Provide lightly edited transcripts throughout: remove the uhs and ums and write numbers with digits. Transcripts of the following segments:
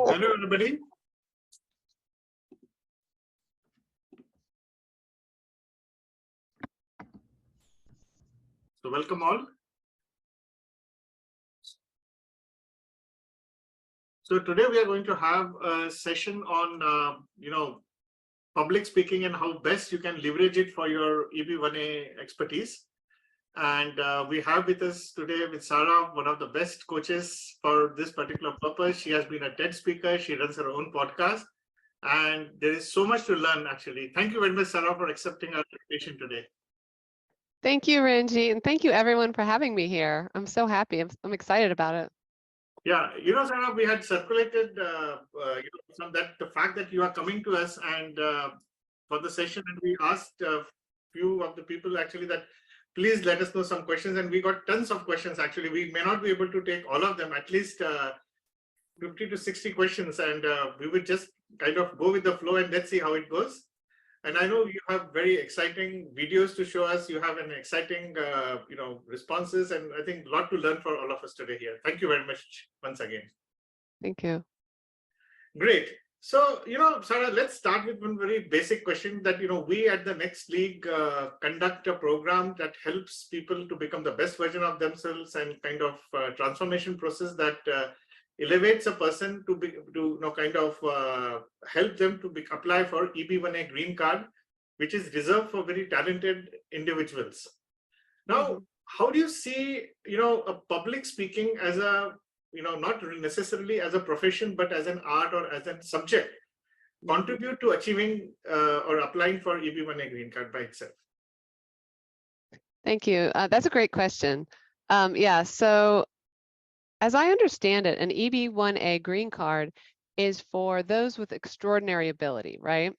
Hello, everybody. So welcome all. So today we are going to have a session on, public speaking and how best you can leverage it for your EB1A expertise. And we have with us today with Sarah, one of the best coaches for this particular purpose. She has been a TED speaker. She runs her own podcast. And there is so much to learn, actually. Thank you very much, Sarah, for accepting our invitation today. Thank you, Ranjeet, and thank you everyone for having me here. I'm so happy. I'm excited about it. Yeah, Sarah, we had circulated some that the fact that you are coming to us and for the session, and we asked a few of the people actually that please let us know some questions, and we got tons of questions. Actually, we may not be able to take all of them, at least 50 to 60 questions, and we would just kind of go with the flow and let's see how it goes. And I know you have very exciting videos to show us. You have an exciting, responses, and I think a lot to learn for all of us today here. Thank you very much once again. Thank you. Great. So, Sarah, let's start with one very basic question that, we at the Next League conduct a program that helps people to become the best version of themselves and kind of transformation process that elevates a person to help them to apply for EB1A green card, which is reserved for very talented individuals. Now, how do you see, a public speaking as a, not necessarily as a profession, but as an art or as a subject, contribute to achieving or applying for EB1A green card by itself? Thank you. That's a great question. So as I understand it, an EB1A green card is for those with extraordinary ability, right?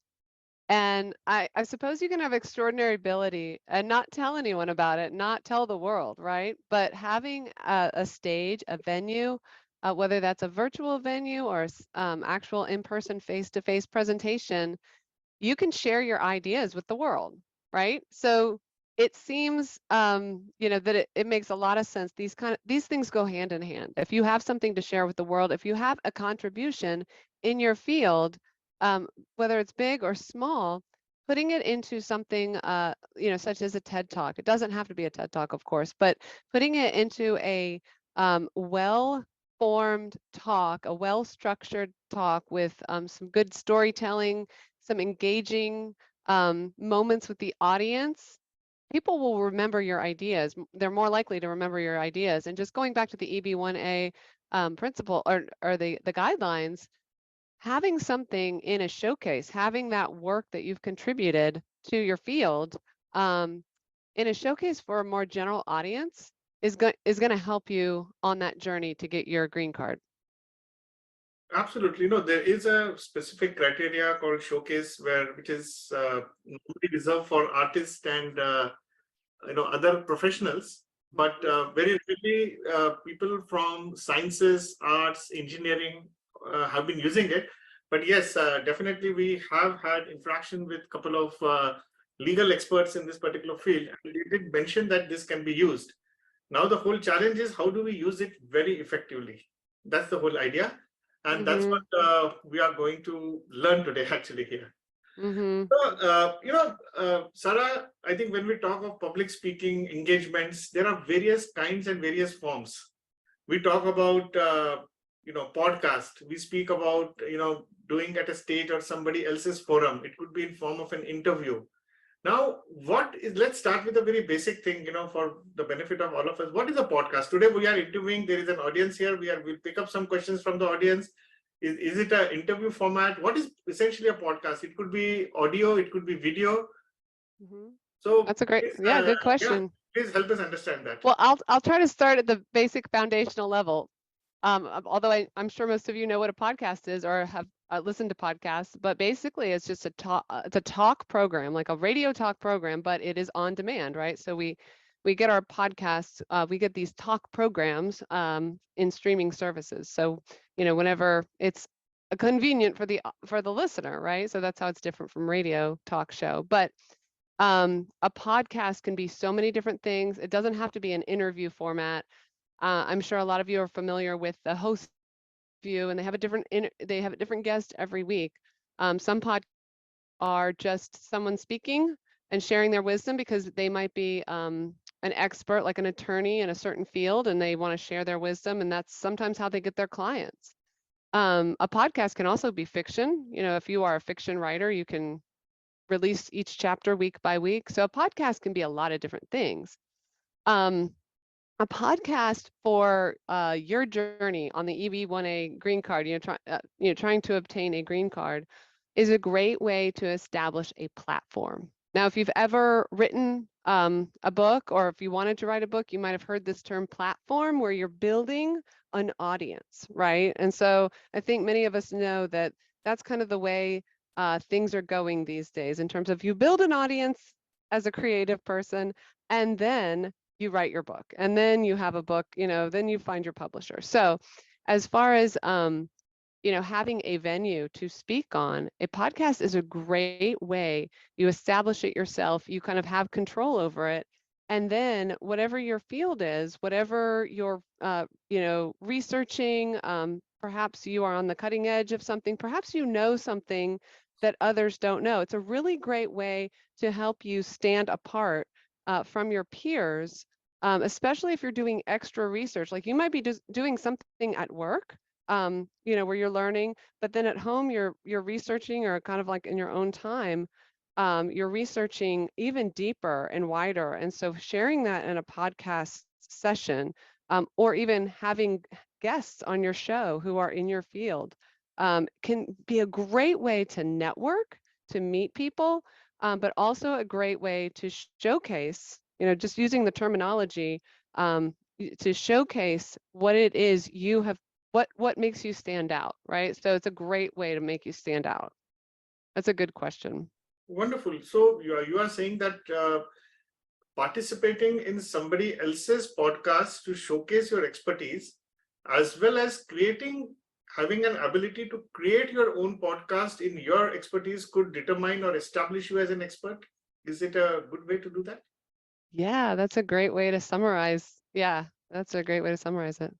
And I suppose you can have extraordinary ability and not tell anyone about it, not tell the world, right? But having a stage, a venue, whether that's a virtual venue or actual in-person face-to-face presentation, you can share your ideas with the world, right? So it seems, that it makes a lot of sense. These things go hand in hand. If you have something to share with the world, if you have a contribution in your field, whether it's big or small, putting it into something, such as a TED Talk. It doesn't have to be a TED Talk, of course, but putting it into a well-formed talk, a well-structured talk with some good storytelling, some engaging moments with the audience, people will remember your ideas. They're more likely to remember your ideas. And just going back to the EB1A principle or the guidelines, having something in a showcase, having that work that you've contributed to your field in a showcase for a more general audience is going to help you on that journey to get your green card. Absolutely. No, there is a specific criteria called showcase which is normally reserved for artists and other professionals, but very rarely people from sciences, arts, engineering have been using it. But yes, definitely we have had interaction with a couple of legal experts in this particular field, and they did mention that this can be used. Now the whole challenge is how do we use it very effectively? That's the whole idea. And that's what we are going to learn today, actually, here. So, Sarah, I think when we talk of public speaking engagements, there are various kinds and various forms. We talk about, podcast. We speak about, doing at a stage or somebody else's forum. It could be in form of an interview. Now, let's start with a very basic thing, for the benefit of all of us. What is a podcast? Today we are interviewing, there is an audience here. We'll pick up some questions from the audience. Is it an interview format? What is essentially a podcast? It could be audio, it could be video. So that's a great, good question. Yeah, please help us understand that. Well, I'll try to start at the basic foundational level. Although I'm sure most of you know what a podcast is or have listened to podcasts, but basically it's just it's a talk program, like a radio talk program, but it is on demand, right? So we get our podcasts, we get these talk programs in streaming services. So, whenever it's convenient for the listener, right? So that's how it's different from radio talk show. But a podcast can be so many different things. It doesn't have to be an interview format. I'm sure a lot of you are familiar with the host and they have a different guest every week. Some podcasts are just someone speaking and sharing their wisdom because they might be an expert, like an attorney in a certain field, and they want to share their wisdom, and that's sometimes how they get their clients. A podcast can also be fiction. You know, if you are a fiction writer, you can release each chapter week by week. So a podcast can be a lot of different things. A podcast for your journey on the EB1A green card, trying to obtain a green card, is a great way to establish a platform. Now, if you've ever written a book, or if you wanted to write a book, you might have heard this term platform, where you're building an audience, right? And so I think many of us know that that's kind of the way things are going these days, in terms of you build an audience as a creative person, and then you write your book, and then you have a book, then you find your publisher. So as far as having a venue to speak on, a podcast is a great way. You establish it yourself, you kind of have control over it, and then whatever your field is, whatever you're researching, perhaps you are on the cutting edge of something, perhaps you know something that others don't know. It's a really great way to help you stand apart from your peers, especially if you're doing extra research. Like, you might be just doing something at work, where you're learning, but then at home you're researching, or kind of like in your own time, you're researching even deeper and wider. And so sharing that in a podcast session, or even having guests on your show who are in your field, can be a great way to network, to meet people, but also a great way to showcase, just using the terminology, to showcase what it is you have, what makes you stand out, right? So it's a great way to make you stand out. That's a good question. Wonderful. So you are saying that participating in somebody else's podcast to showcase your expertise, as well as having an ability to create your own podcast in your expertise, could determine or establish you as an expert. Is it a good way to do that? Yeah, that's a great way to summarize. Yeah, that's a great way to summarize it.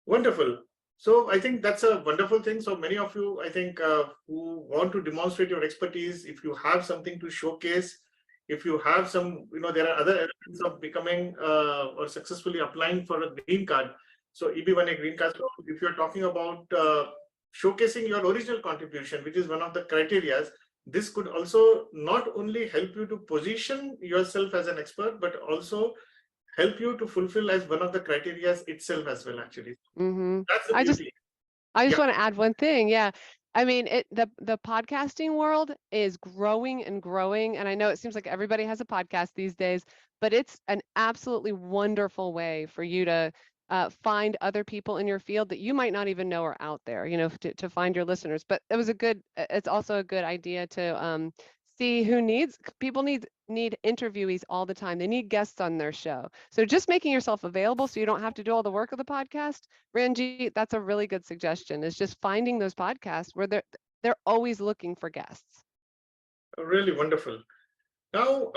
Wonderful. So I think that's a wonderful thing. So many of you, I think, who want to demonstrate your expertise, if you have something to showcase, if you have some, there are other elements of becoming or successfully applying for a green card. So EB1A green card, so if you're talking about showcasing your original contribution, which is one of the criteria, this could also not only help you to position yourself as an expert, but also help you to fulfill as one of the criteria itself as well, actually. Mm-hmm. That's the I just beauty. want to add one thing. Yeah. I mean, the podcasting world is growing and growing. And I know it seems like everybody has a podcast these days, but it's an absolutely wonderful way for you to find other people in your field that you might not even know are out there, to find your listeners. But it's also a good idea to see who people need interviewees all the time. They need guests on their show. So just making yourself available so you don't have to do all the work of the podcast, Ranjeet, that's a really good suggestion, is just finding those podcasts where they're always looking for guests. Really wonderful. Now,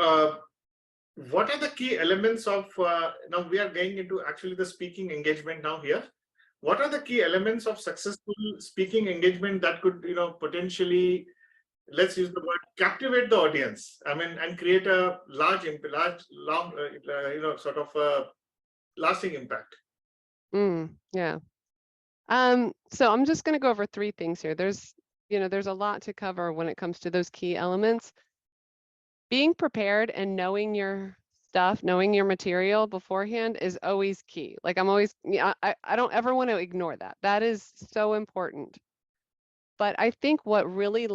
what are the key elements of, now we are going into actually the speaking engagement now here. What are the key elements of successful speaking engagement that could, potentially, let's use the word, captivate the audience? I mean, and create a long, sort of lasting impact. Yeah. So I'm just going to go over three things here. There's a lot to cover when it comes to those key elements. Being prepared and knowing your stuff, knowing your material beforehand is always key. Like, I don't ever want to ignore that. That is so important. But I think what really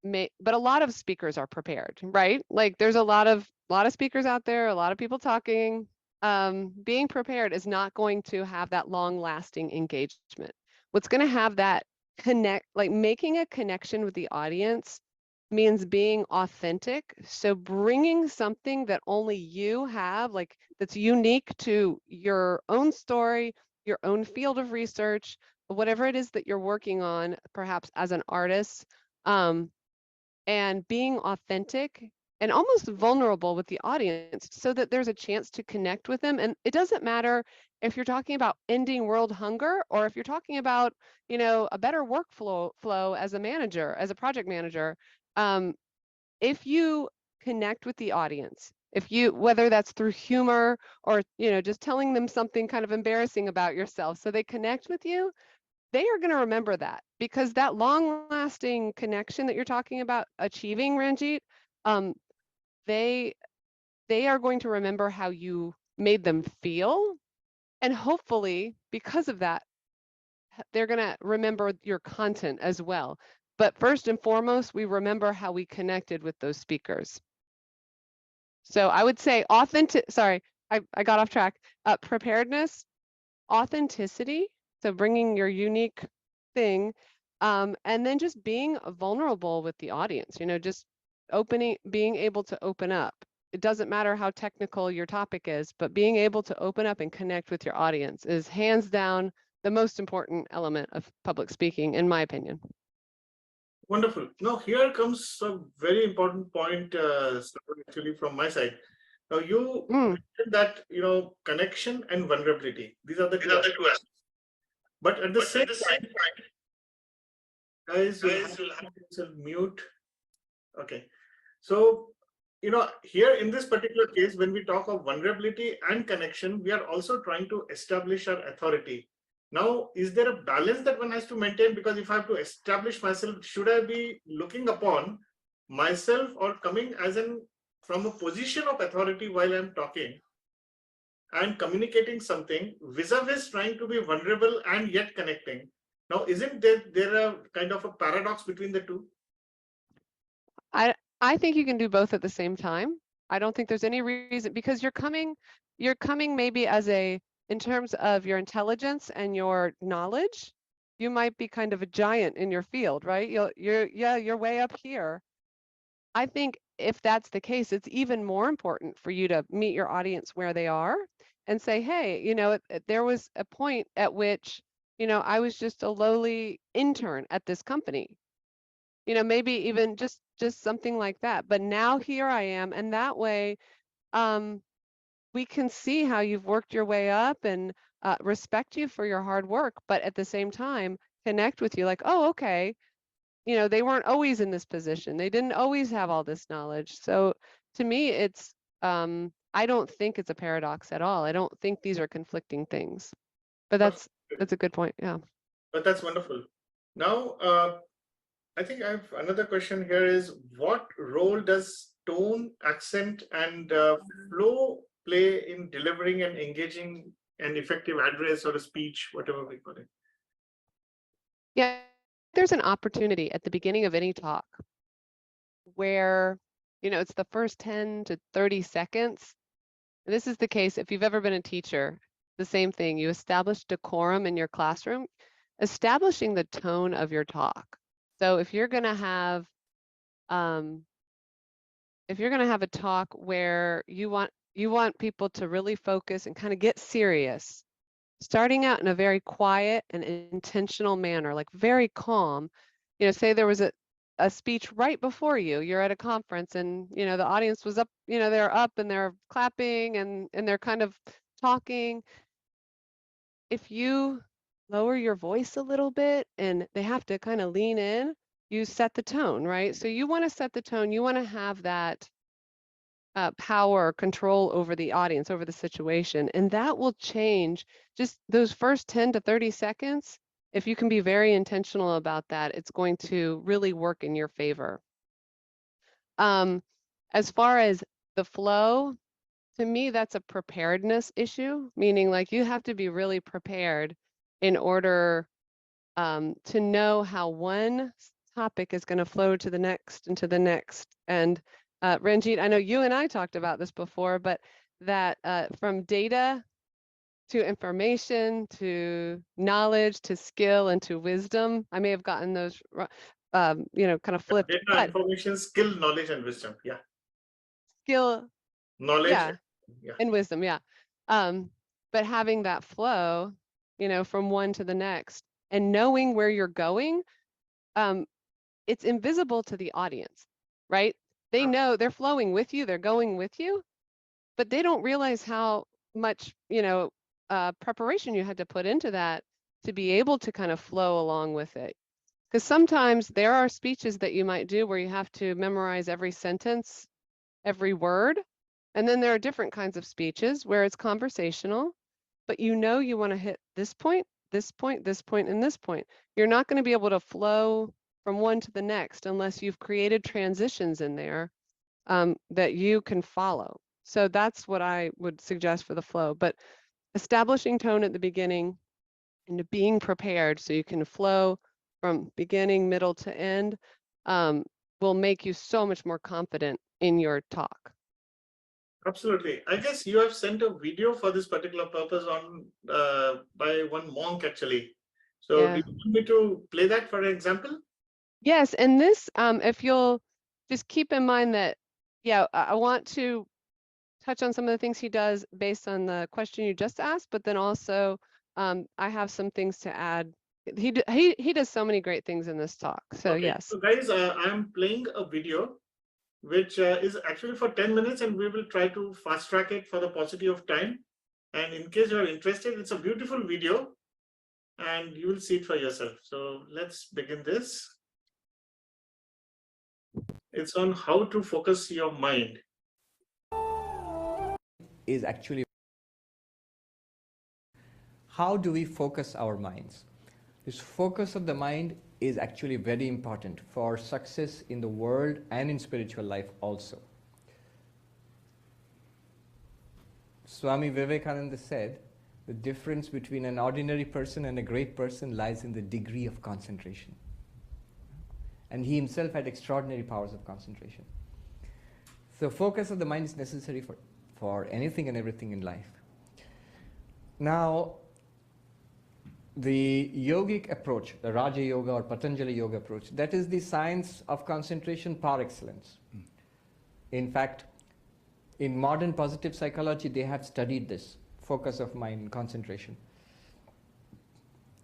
but a lot of speakers are prepared, right? Like, there's a lot of speakers out there, a lot of people talking. Being prepared is not going to have that long lasting engagement. What's going to have that making a connection with the audience means being authentic. So bringing something that only you have, like, that's unique to your own story, your own field of research, whatever it is that you're working on, perhaps as an artist, and being authentic and almost vulnerable with the audience so that there's a chance to connect with them. And it doesn't matter if you're talking about ending world hunger or if you're talking about, a better workflow as a manager, as a project manager. If you connect with the audience, whether that's through humor or, just telling them something kind of embarrassing about yourself so they connect with you, they are going to remember that, because that long-lasting connection that you're talking about achieving, Ranjeet, they are going to remember how you made them feel, and hopefully because of that, they're going to remember your content as well. But first and foremost, we remember how we connected with those speakers. So I would say sorry, I got off track. Preparedness, authenticity, so bringing your unique thing, and then just being vulnerable with the audience, just being able to open up. It doesn't matter how technical your topic is, but being able to open up and connect with your audience is hands down the most important element of public speaking, in my opinion. Wonderful. Now, here comes a very important point, actually, from my side. Now, you mentioned that, connection and vulnerability, these are the two aspects. But at the same time, guys will have to mute. Okay. So, here in this particular case, when we talk of vulnerability and connection, we are also trying to establish our authority. Now, is there a balance that one has to maintain? Because if I have to establish myself, should I be looking upon myself or coming from a position of authority while I'm talking and communicating something vis-a-vis trying to be vulnerable and yet connecting? Now, isn't there a kind of a paradox between the two? I think you can do both at the same time. I don't think there's any reason, because you're coming maybe in terms of your intelligence and your knowledge, you might be kind of a giant in your field, right? You're way up here. I think if that's the case, it's even more important for you to meet your audience where they are and say, hey, there was a point at which, I was just a lowly intern at this company. Maybe even just something like that. But now here I am, and that way, we can see how you've worked your way up and respect you for your hard work, but at the same time, connect with you like, oh, okay, they weren't always in this position. They didn't always have all this knowledge. So to me, it's, I don't think it's a paradox at all. I don't think these are conflicting things, but that's a good point. Yeah. But that's wonderful. Now, I think I have another question here is, what role does tone, accent, and flow play in delivering an engaging and effective address or a speech, whatever we call it? Yeah, there's an opportunity at the beginning of any talk where, it's the first 10 to 30 seconds. And this is the case if you've ever been a teacher, the same thing. You establish decorum in your classroom, establishing the tone of your talk. So if you're going to have a talk where you want people to really focus and kind of get serious, starting out in a very quiet and intentional manner, like very calm, say there was a speech right before you're at a conference and, the audience was up, they're up and they're clapping and they're kind of talking. If you lower your voice a little bit and they have to kind of lean in, you set the tone, right? So you want to set the tone. You want to have that power, control over the audience, over the situation. And that will change just those first 10 to 30 seconds. If you can be very intentional about that, it's going to really work in your favor. As far as the flow, to me, that's a preparedness issue, meaning like you have to be really prepared in order to know how one topic is going to flow to the next and to the next. And Ranjeet, I know you and I talked about this before, but that from data to information to knowledge to skill and to wisdom, I may have gotten those, kind of flipped. Data, information, skill, knowledge, and wisdom. Yeah. Skill, knowledge, yeah, and wisdom, yeah. But having that flow, from one to the next and knowing where you're going, it's invisible to the audience, right? They know they're flowing with you, they're going with you, but they don't realize how much, preparation you had to put into that to be able to kind of flow along with it. Because sometimes there are speeches that you might do where you have to memorize every sentence, every word. And then there are different kinds of speeches where it's conversational, but you want to hit this point, this point, this point, and this point. You're not going to be able to flow from one to the next unless you've created transitions in there that you can follow. So that's what I would suggest for the flow. But establishing tone at the beginning and being prepared so you can flow from beginning, middle to end will make you so much more confident in your talk. Absolutely. I guess you have sent a video for this particular purpose on by one monk actually. So Yeah. do you want me to play that for an example? Yes, and this, if you'll just keep in mind that, I want to touch on some of the things he does based on the question you just asked, but then also I have some things to add. He does so many great things in this talk. So Okay. yes. So guys, I'm playing a video which is actually for 10 minutes, and we will try to fast track it for the paucity of time. And in case you are interested, it's a beautiful video and you will see it for yourself. So let's begin this. It's on how to focus your mind. Is actually how do we focus our minds? This focus of the mind is actually very important for success in the world and in spiritual life also. Swami Vivekananda said, the difference between an ordinary person and a great person lies in the degree of concentration. And he himself had extraordinary powers of concentration. So focus of the mind is necessary for anything and everything in life. Now, the yogic approach, the Raja Yoga or Patanjali Yoga approach, that is the science of concentration par excellence. In fact, in modern positive psychology, they have studied this, focus of mind and concentration.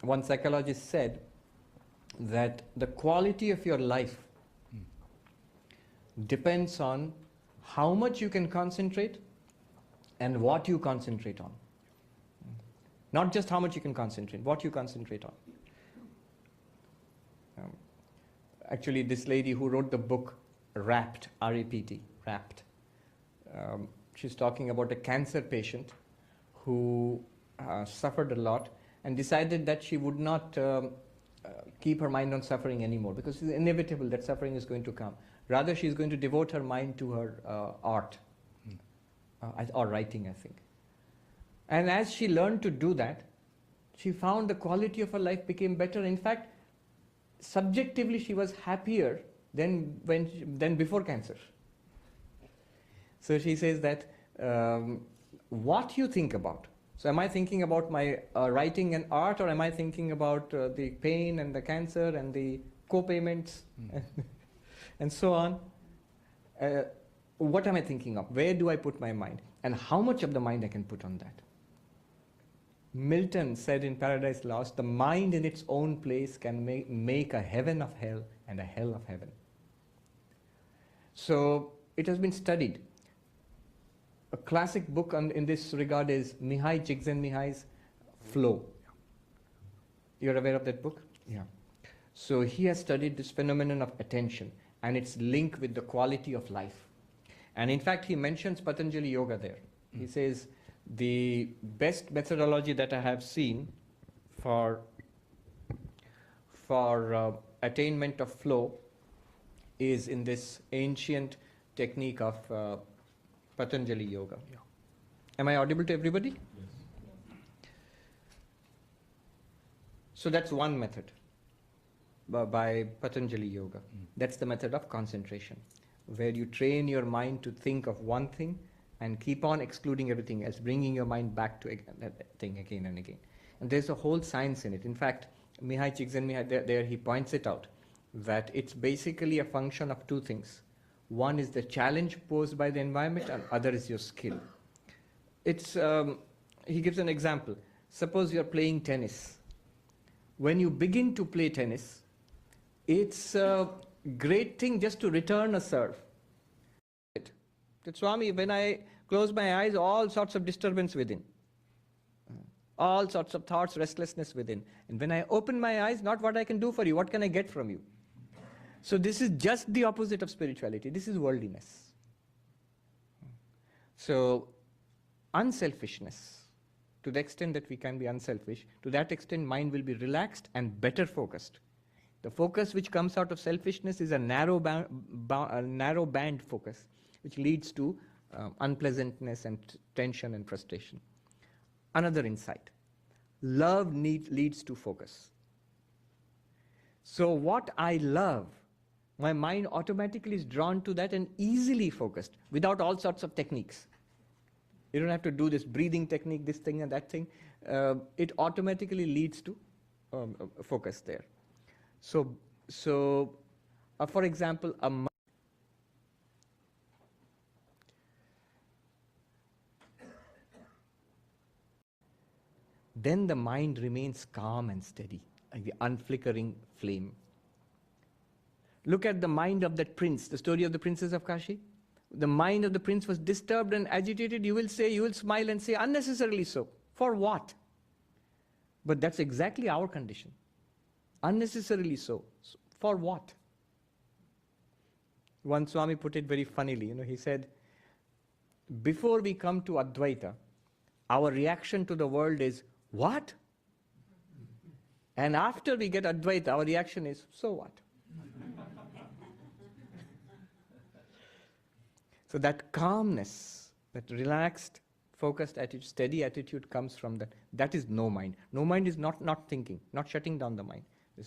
One psychologist said that the quality of your life depends on how much you can concentrate and what you concentrate on. Not just how much you can concentrate, what you concentrate on. Actually, this lady who wrote the book Rapt, R-A-P-T, Rapt, she's talking about a cancer patient who suffered a lot and decided that she would not keep her mind on suffering anymore because it's inevitable that suffering is going to come. Rather, she's going to devote her mind to her art or writing, I think. And as she learned to do that, she found the quality of her life became better. In fact, subjectively, she was happier than before cancer. So she says that what you think about. So am I thinking about my writing and art, or am I thinking about the pain and the cancer and the co-payments and so on? What am I thinking of? Where do I put my mind? And how much of the mind I can put on that? Milton said in Paradise Lost, the mind in its own place can make a heaven of hell and a hell of heaven. So it has been studied. A classic book in this regard is Mihai Csikszentmihalyi's Flow. You're aware of that book? Yeah. So he has studied this phenomenon of attention and its link with the quality of life. And in fact, he mentions Patanjali Yoga there. He says, the best methodology that I have seen for attainment of flow is in this ancient technique of Patanjali Yoga. Yeah. Am I audible to everybody? Yes. So that's one method by Patanjali Yoga. That's the method of concentration, where you train your mind to think of one thing and keep on excluding everything else, bringing your mind back to that thing again and again. And there's a whole science in it. In fact, Mihai Csikszentmihalyi, there he points it out, that it's basically a function of two things. One is the challenge posed by the environment, and other is your skill. It's he gives an example. Suppose you're playing tennis. When you begin to play tennis, it's a great thing just to return a serve. That Swami, when I close my eyes, all sorts of disturbance within. All sorts of thoughts, restlessness within. And when I open my eyes, not what I can do for you, what can I get from you? So this is just the opposite of spirituality. This is worldliness. So unselfishness, to the extent that we can be unselfish, to that extent mind will be relaxed and better focused. The focus which comes out of selfishness is a narrow band focus, which leads to unpleasantness and tension and frustration. Another insight, love leads to focus. So what I love, my mind automatically is drawn to that and easily focused without all sorts of techniques. You don't have to do this breathing technique, this thing and that thing. It automatically leads to focus there. So for example, then the mind remains calm and steady, like the unflickering flame. Look at the mind of that prince, the story of the princess of Kashi. The mind of the prince was disturbed and agitated. You will smile and say, unnecessarily so. For what? But that's exactly our condition. Unnecessarily so. For what? One Swami put it very funnily. He said, before we come to Advaita, our reaction to the world is, what? And after we get Advaita, our reaction is, so what? So that calmness, that relaxed, focused attitude, steady attitude comes from that. That is no mind. No mind is not thinking, not shutting down the mind.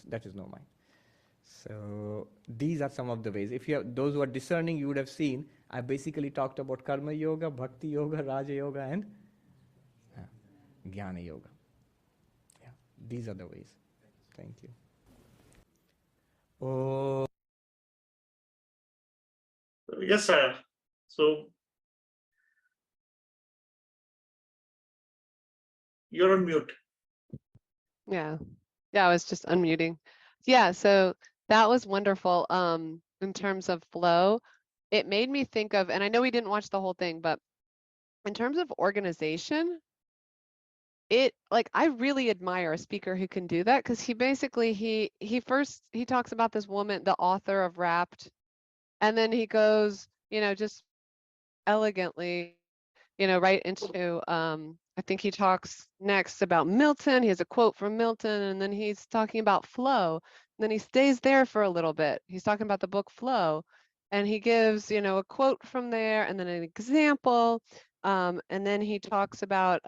That is no mind. So these are some of the ways. If you have, those who are discerning, you would have seen, I basically talked about Karma Yoga, Bhakti Yoga, Raja Yoga, and Jnana Yoga. Yeah, these are the ways. Thank you. Oh. Yes, sir. So you're on mute. Yeah, I was just unmuting. Yeah, so that was wonderful. In terms of flow, it made me think of, and I know we didn't watch the whole thing, but in terms of organization, I really admire a speaker who can do that, because he basically he talks about this woman, the author of Wrapped, and then he goes, just elegantly, right into I think he talks next about Milton. He has a quote from Milton, and then he's talking about flow. And then he stays there for a little bit. He's talking about the book Flow, and he gives, a quote from there, and then an example, and then he talks about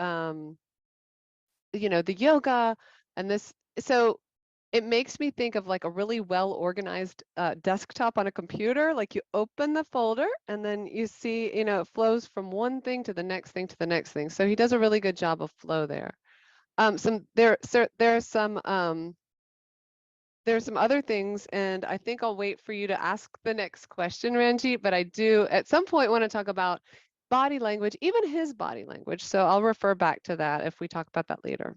the yoga and this. So it makes me think of like a really well organized desktop on a computer. Like you open the folder and then you see, it flows from one thing to the next thing to the next thing. So he does a really good job of flow there. There's some other things, and I think I'll wait for you to ask the next question, Ranjeet, but I do at some point want to talk about body language, even his body language. So I'll refer back to that if we talk about that later.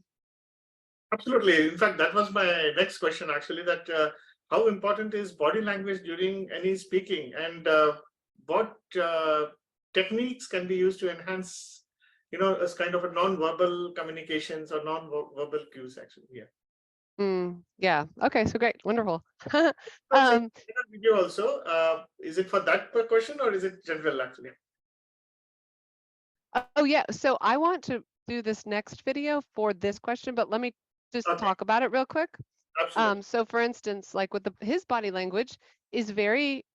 Absolutely. In fact, that was my next question, actually, that how important is body language during any speaking, and what techniques can be used to enhance, as kind of a non-verbal communications or non-verbal cues, actually. Yeah. Yeah. Okay. So great. Wonderful. Video also. Is it for that question or is it general, actually? Oh, yeah. So I want to do this next video for this question, but let me just talk about it real quick. Absolutely. So for instance, like with his body language is very,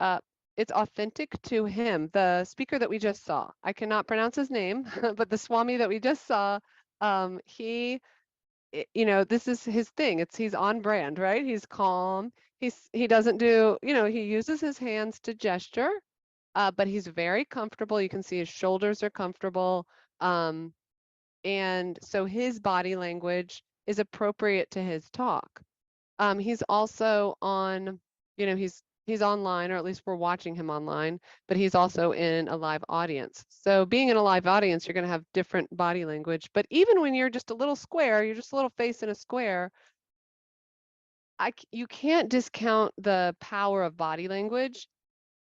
it's authentic to him. The speaker that we just saw, I cannot pronounce his name, but the Swami that we just saw, this is his thing. He's on brand, right? He's calm. He doesn't do, he uses his hands to gesture, but he's very comfortable. You can see his shoulders are comfortable. And so his body language is appropriate to his talk. He's also on, he's online, or at least we're watching him online, but he's also in a live audience. So being in a live audience, you're going to have different body language. But even when you're just a little square, you're just a little face in a square, you can't discount the power of body language.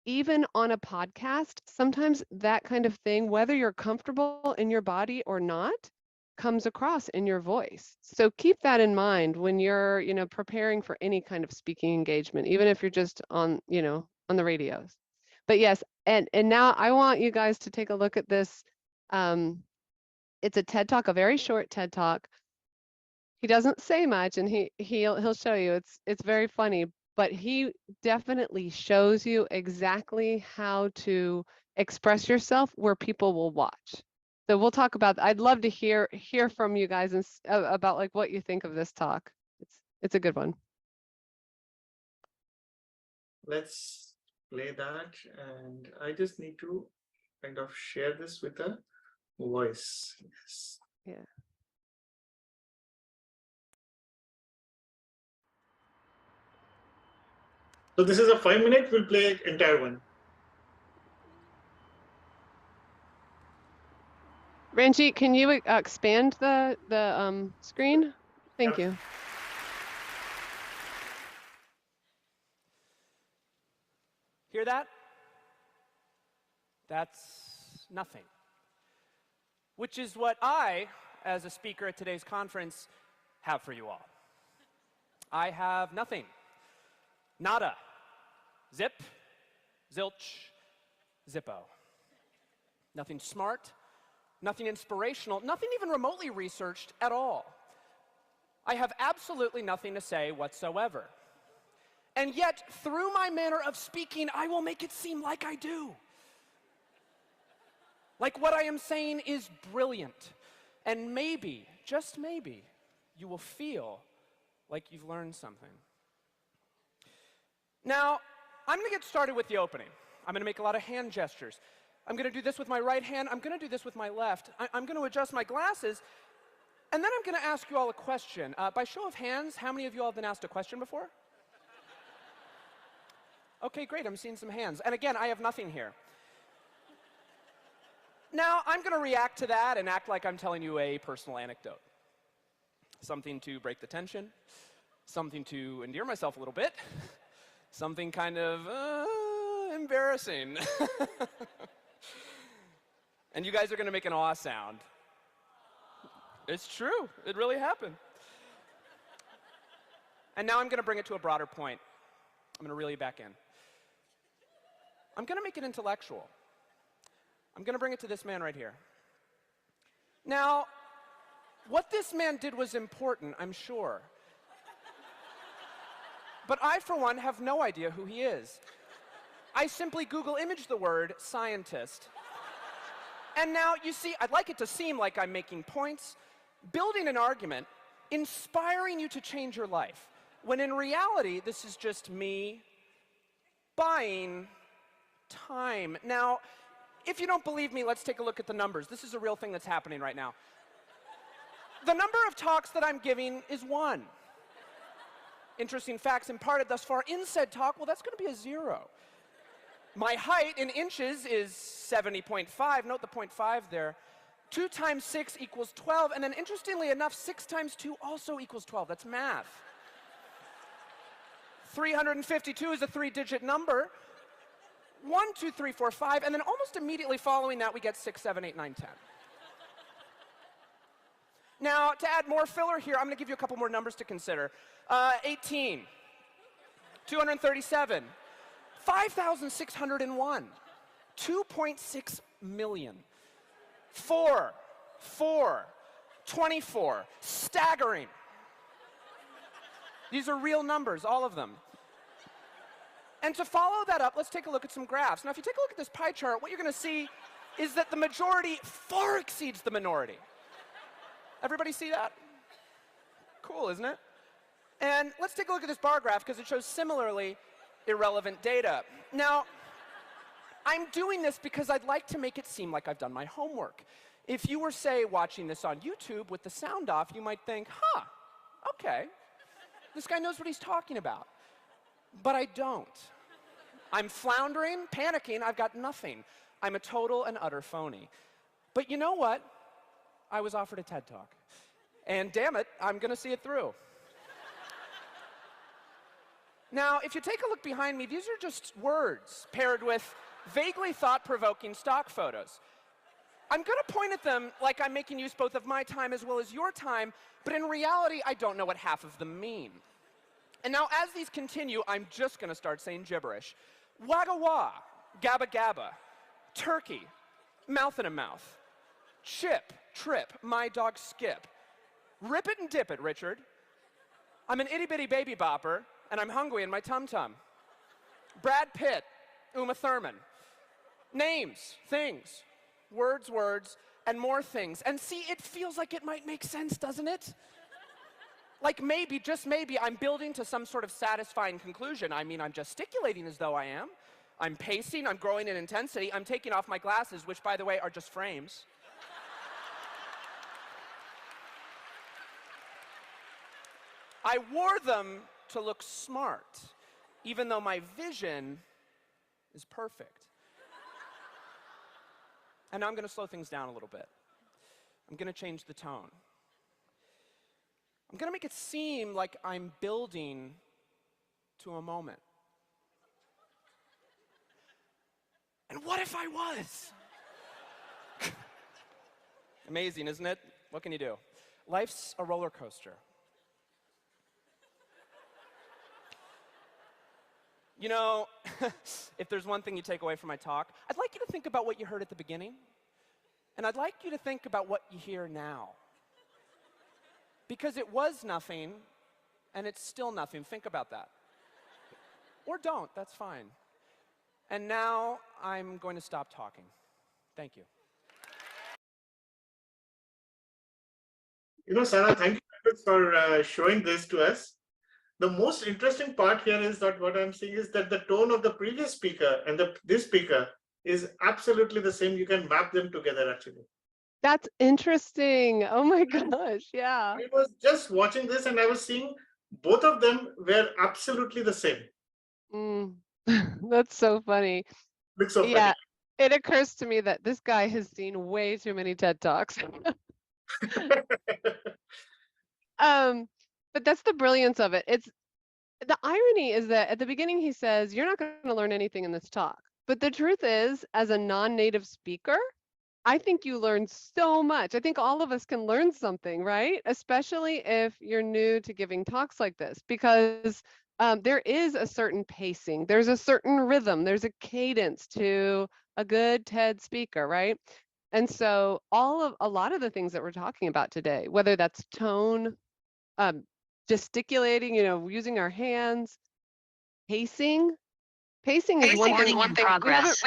even on a podcast, sometimes that kind of thing, whether you're comfortable in your body or not, comes across in your voice. So keep that in mind when you're, preparing for any kind of speaking engagement, even if you're just on, on the radios. But yes, and now I want you guys to take a look at this. It's a TED Talk, a very short TED Talk. He doesn't say much, and he'll show you. It's very funny, but he definitely shows you exactly how to express yourself where people will watch. So we'll talk about. I'd love to hear from you guys about like what you think of this talk. It's a good one. Let's play that, and I just need to kind of share this with a voice. Yes. Yeah. So this is a 5-minute. We'll play entire one. Ranjeet, can you expand the screen? Thank you. Hear that? That's nothing. Which is what I, as a speaker at today's conference, have for you all. I have nothing. Nada. Zip. Zilch. Zippo. Nothing smart. Nothing inspirational. Nothing even remotely researched at all. I have absolutely nothing to say whatsoever. And yet, through my manner of speaking, I will make it seem like I do. Like what I am saying is brilliant. And maybe, just maybe, you will feel like you've learned something. Now, I'm going to get started with the opening. I'm going to make a lot of hand gestures. I'm going to do this with my right hand. I'm going to do this with my left. I'm going to adjust my glasses. And then I'm going to ask you all a question. By show of hands, how many of you all have been asked a question before? Okay, great. I'm seeing some hands. And again, I have nothing here. Now, I'm going to react to that and act like I'm telling you a personal anecdote. Something to break the tension, something to endear myself a little bit, something kind of embarrassing. And you guys are going to make an awe sound. It's true. It really happened. And now I'm going to bring it to a broader point. I'm going to reel you back in. I'm going to make it intellectual. I'm going to bring it to this man right here. Now, what this man did was important, I'm sure. But I, for one, have no idea who he is. I simply Google image the word scientist. And now, you see, I'd like it to seem like I'm making points, building an argument, inspiring you to change your life, when in reality, this is just me buying time. Now, if you don't believe me, let's take a look at the numbers. This is a real thing that's happening right now. The number of talks that I'm giving is 1. Interesting facts imparted thus far in said talk, well, that's going to be a 0. My height in inches is 70.5. Note the 0.5 there. 2 times 6 equals 12. And then interestingly enough, 6 times 2 also equals 12. That's math. 352 is a 3-digit number. 1, 2, 3, 4, 5. And then almost immediately following that, we get 6, 7, 8, 9, 10. Now, to add more filler here, I'm going to give you a couple more numbers to consider. 18, 237, 5,601, 2.6 million, 4, 24, staggering. These are real numbers, all of them. And to follow that up, let's take a look at some graphs. Now, if you take a look at this pie chart, what you're going to see is that the majority far exceeds the minority. Everybody see that? Cool, isn't it? And let's take a look at this bar graph because it shows similarly irrelevant data. Now, I'm doing this because I'd like to make it seem like I've done my homework. If you were, say, watching this on YouTube with the sound off, you might think, huh, okay, this guy knows what he's talking about. But I don't. I'm floundering, panicking, I've got nothing. I'm a total and utter phony. But you know what? I was offered a TED Talk. And damn it, I'm going to see it through. Now, if you take a look behind me, these are just words paired with vaguely thought-provoking stock photos. I'm going to point at them like I'm making use both of my time as well as your time, but in reality, I don't know what half of them mean. And now, as these continue, I'm just going to start saying gibberish. Wagga wah, gabba gabba, turkey, mouth in a mouth, chip, trip, my dog Skip. Rip it and dip it, Richard. I'm an itty-bitty baby bopper, and I'm hungry in my tum-tum. Brad Pitt, Uma Thurman. Names, things, words, and more things. And see, it feels like it might make sense, doesn't it? Like maybe, just maybe, I'm building to some sort of satisfying conclusion. I mean, I'm gesticulating as though I am. I'm pacing, I'm growing in intensity, I'm taking off my glasses, which, by the way, are just frames. I wore them to look smart, even though my vision is perfect. And now I'm going to slow things down a little bit. I'm going to change the tone. I'm going to make it seem like I'm building to a moment. And what if I was? Amazing, isn't it? What can you do? Life's a roller coaster. You know, if there's one thing you take away from my talk, I'd like you to think about what you heard at the beginning, and I'd like you to think about what you hear now. Because it was nothing, and it's still nothing. Think about that. Or don't, that's fine. And now I'm going to stop talking. Thank you. You know, Sarah, thank you very much for showing this to us. The most interesting part here is that what I'm seeing is that the tone of the previous speaker and this speaker is absolutely the same. You can map them together, actually. That's interesting. Oh my gosh, yeah. I was just watching this and I was seeing both of them were absolutely the same. That's so funny. Looks so Yeah, it occurs to me that this guy has seen way too many TED Talks. But that's the brilliance of it. It's the irony is that at the beginning he says, you're not going to learn anything in this talk. But the truth is, as a non-native speaker, I think you learn so much. I think all of us can learn something, right? Especially if you're new to giving talks like this, because there is a certain pacing, there's a certain rhythm, there's a cadence to a good TED speaker, right? And so a lot of the things that we're talking about today, whether that's tone, gesticulating, using our hands, pacing is one thing. Progress.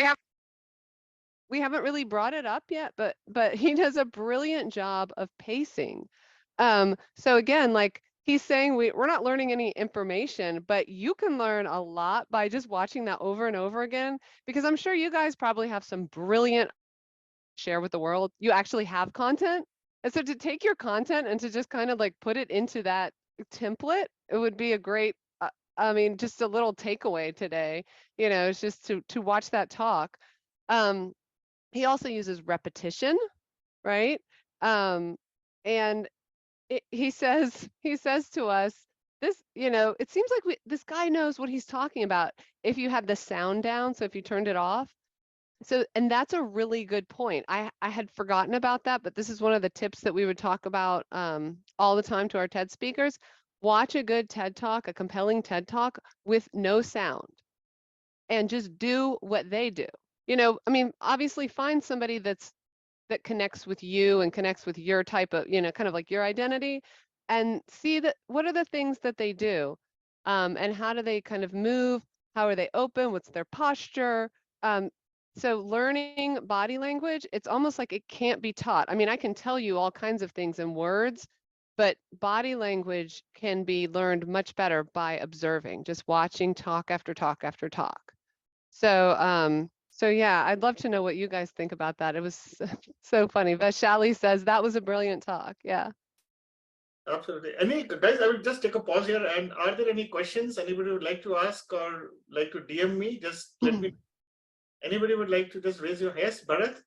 We haven't really brought it up yet, but he does a brilliant job of pacing. So again, like he's saying, we're not learning any information, but you can learn a lot by just watching that over and over again, because I'm sure you guys probably have some brilliant share with the world. You actually have content. And so to take your content and to just kind of like put it into that template, it would be a great, just a little takeaway today, it's just to watch that talk. He also uses repetition, right? And he says to us, this, it seems like this guy knows what he's talking about if you had the sound down, so if you turned it off. So, and that's a really good point. I had forgotten about that, but this is one of the tips that we would talk about all the time to our TED speakers. Watch a good TED Talk, a compelling TED Talk with no sound, and just do what they do. Obviously find somebody that connects with you and connects with your type of, kind of like your identity, and see that what are the things that they do, and how do they kind of move? How are they open? What's their posture? So learning body language, it's almost like it can't be taught. I can tell you all kinds of things in words, but body language can be learned much better by observing, just watching talk after talk after talk. So yeah, I'd love to know what you guys think about that. It was so funny. Vaishali says that was a brilliant talk. Yeah. Absolutely. Guys, I will just take a pause here. And are there any questions anybody would like to ask or like to DM me? Just let me. Anybody would like to just raise your hand? Yes, Bharat?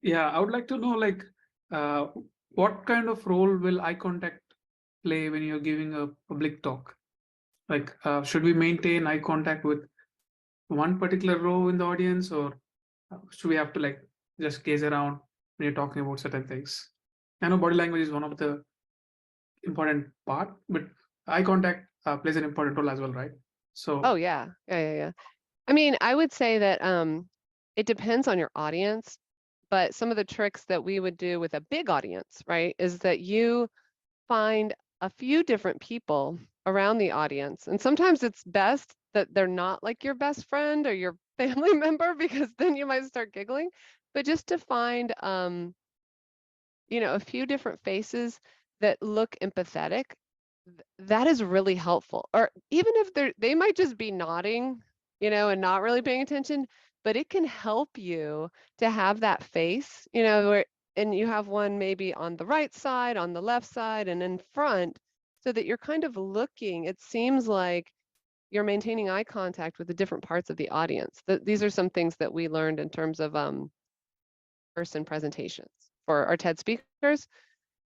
Yeah, I would like to know, what kind of role will eye contact play when you're giving a public talk? Like, should we maintain eye contact with one particular row in the audience, or should we have to like just gaze around when you're talking about certain things? I know body language is one of the important part, but eye contact plays an important role as well, right? So, Oh yeah. Yeah. I mean, I would say that it depends on your audience, but some of the tricks that we would do with a big audience, right, is that you find a few different people around the audience. And sometimes it's best that they're not like your best friend or your family member, because then you might start giggling. But just to find a few different faces that look empathetic, that is really helpful. Or even if they might just be nodding, and not really paying attention, but it can help you to have that face, and you have one maybe on the right side, on the left side, and in front, so that you're kind of looking. It seems like you're maintaining eye contact with the different parts of the audience. These are some things that we learned in terms of person presentations for our TED speakers.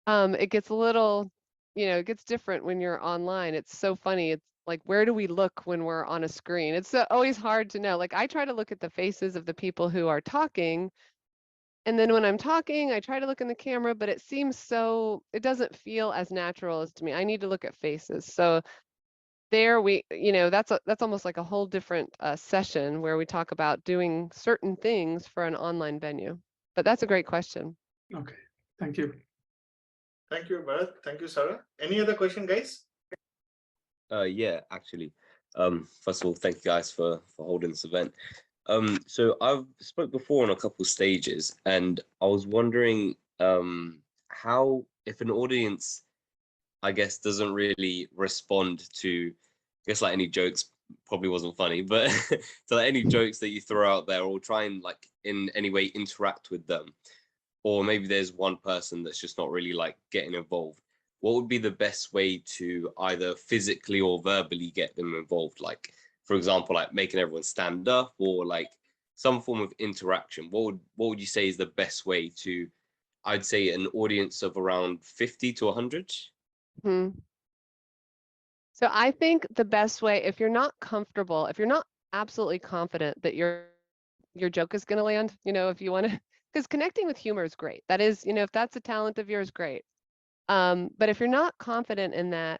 It gets a little, it gets different when you're online. It's so funny. It's like, where do we look when we're on a screen? It's always hard to know. Like, I try to look at the faces of the people who are talking. And then when I'm talking, I try to look in the camera, but it doesn't feel as natural as to me. I need to look at faces. So there that's almost like a whole different session where we talk about doing certain things for an online venue. But that's a great question. okay, thank you. Thank you, Bharat. Thank you, Sarah. Any other question, guys? Yeah, actually. First of all, thank you guys for holding this event. So I've spoke before on a couple of stages, and I was wondering how, if an audience, I guess, doesn't really respond to, I guess, like any jokes, probably wasn't funny, but so like any jokes that you throw out there, or try and like in any way interact with them, or maybe there's one person that's just not really like getting involved, what would be the best way to either physically or verbally get them involved? Like, for example, like making everyone stand up, or like some form of interaction. What would you say is the best way to, I'd say, an audience of around 50 to 100? Hmm. So I think the best way, if you're not comfortable, if you're not absolutely confident that your joke is going to land, if you want to, because connecting with humor is great. That is, if that's a talent of yours, great. But if you're not confident in that,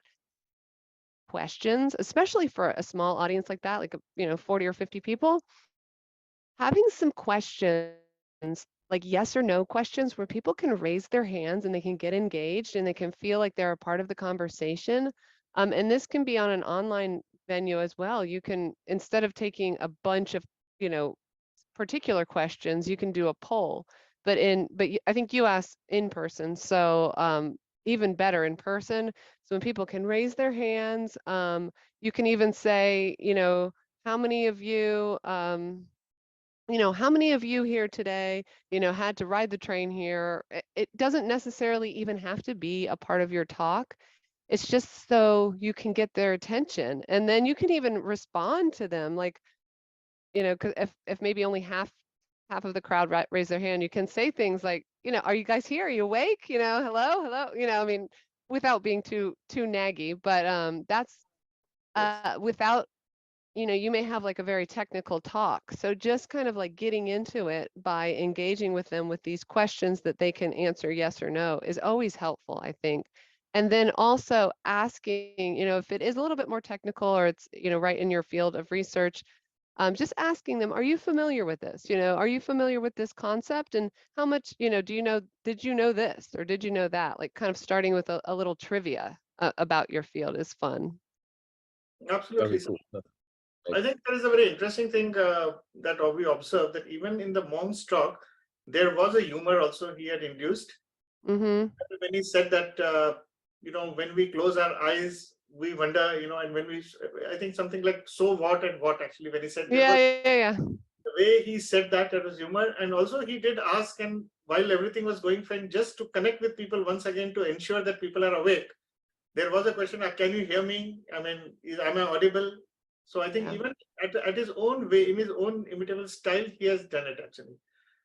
questions, especially for a small audience like that, like 40 or 50 people, having some questions, like yes or no questions, where people can raise their hands and they can get engaged and they can feel like they're a part of the conversation. And this can be on an online venue as well. You can, instead of taking a bunch of, particular questions, you can do a poll. But I think you asked in person, so even better in person. So when people can raise their hands, you can even say, how many of you, how many of you here today, had to ride the train here? It doesn't necessarily even have to be a part of your talk. It's just so you can get their attention, and then you can even respond to them, like, because if maybe only half of the crowd raise their hand, you can say things like, are you guys here? Are you awake? Hello. I mean, without being too naggy, but that's without, you may have like a very technical talk. So just kind of like getting into it by engaging with them with these questions that they can answer yes or no is always helpful, I think. And then also asking, if it is a little bit more technical, or it's, right in your field of research, just asking them, are you familiar with this? Are you familiar with this concept? And how much, did you know this, or did you know that? Like, kind of starting with a little trivia about your field is fun. Absolutely. Very cool. I think there is a very interesting thing that we observed, that even in the Monk's talk, there was a humor also he had induced. Mm-hmm. When he said that, when we close our eyes, we wonder, and when I think something like, so what and what, actually, when he said, Yeah. the way he said that, there was humor. And also he did ask, and while everything was going fine, just to connect with people once again, to ensure that people are awake, there was a question, can you hear me? I mean, am I audible? So I think even at his own way, in his own imitable style, he has done it, actually.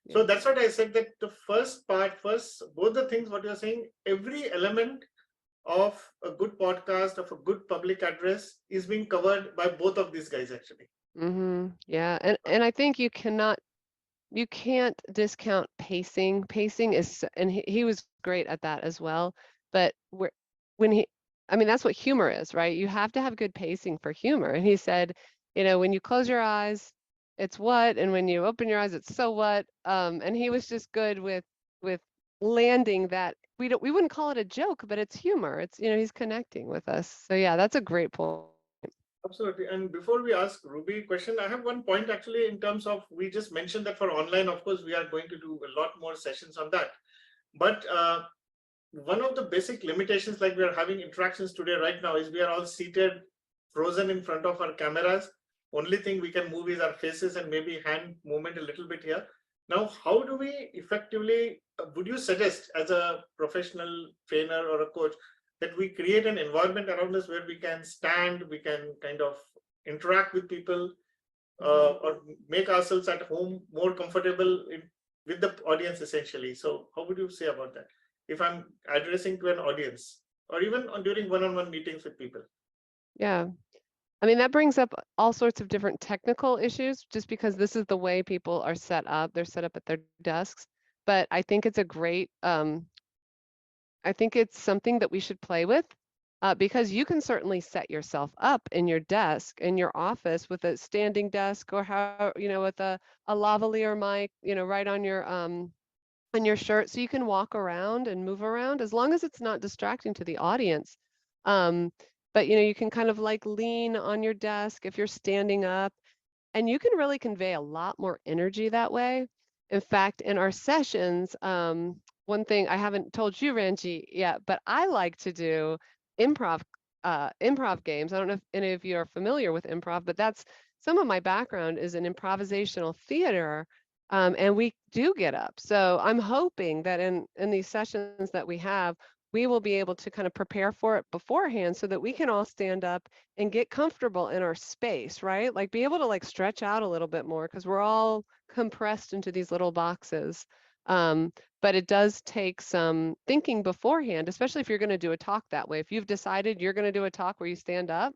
Yeah. So that's what I said, that the first part, both the things, what you're saying, every element of a good podcast, of a good public address is being covered by both of these guys actually. Yeah, and I think you can't discount pacing. Pacing is, and he was great at that as well. But when he, I mean, that's what humor is, right? You have to have good pacing for humor. And he said, when you close your eyes, it's what, and when you open your eyes, it's so what. And he was just good with landing that. We wouldn't call it a joke, but it's humor. It's, he's connecting with us. So yeah, that's a great point. Absolutely. And before we ask Ruby question, I have one point actually in terms of, we just mentioned that for online, of course, we are going to do a lot more sessions on that. But one of the basic limitations, like we are having interactions today right now, is we are all seated, frozen in front of our cameras. Only thing we can move is our faces and maybe hand movement a little bit here. Now, how do we effectively, would you suggest as a professional trainer or a coach, that we create an environment around us where we can stand, we can kind of interact with people, or make ourselves at home more comfortable with the audience essentially? So how would you say about that, if I'm addressing to an audience, or even during one-on-one meetings with people? Yeah. I mean, that brings up all sorts of different technical issues just because this is the way people are set up. They're set up at their desks. But I think it's a great, I think it's something that we should play with, because you can certainly set yourself up in your desk, in your office with a standing desk, or with a lavalier mic, right on your shirt, so you can walk around and move around as long as it's not distracting to the audience. But you can kind of like lean on your desk if you're standing up, and you can really convey a lot more energy that way. In fact, in our sessions, one thing I haven't told you, Ranjeet, yet, but I like to do improv games. I don't know if any of you are familiar with improv, but that's some of my background is in improvisational theater. And we do get up. So I'm hoping that in these sessions that we have, we will be able to kind of prepare for it beforehand so that we can all stand up and get comfortable in our space, right? Like be able to like stretch out a little bit more because we're all compressed into these little boxes. But it does take some thinking beforehand, especially if you're going to do a talk that way. If you've decided you're going to do a talk where you stand up,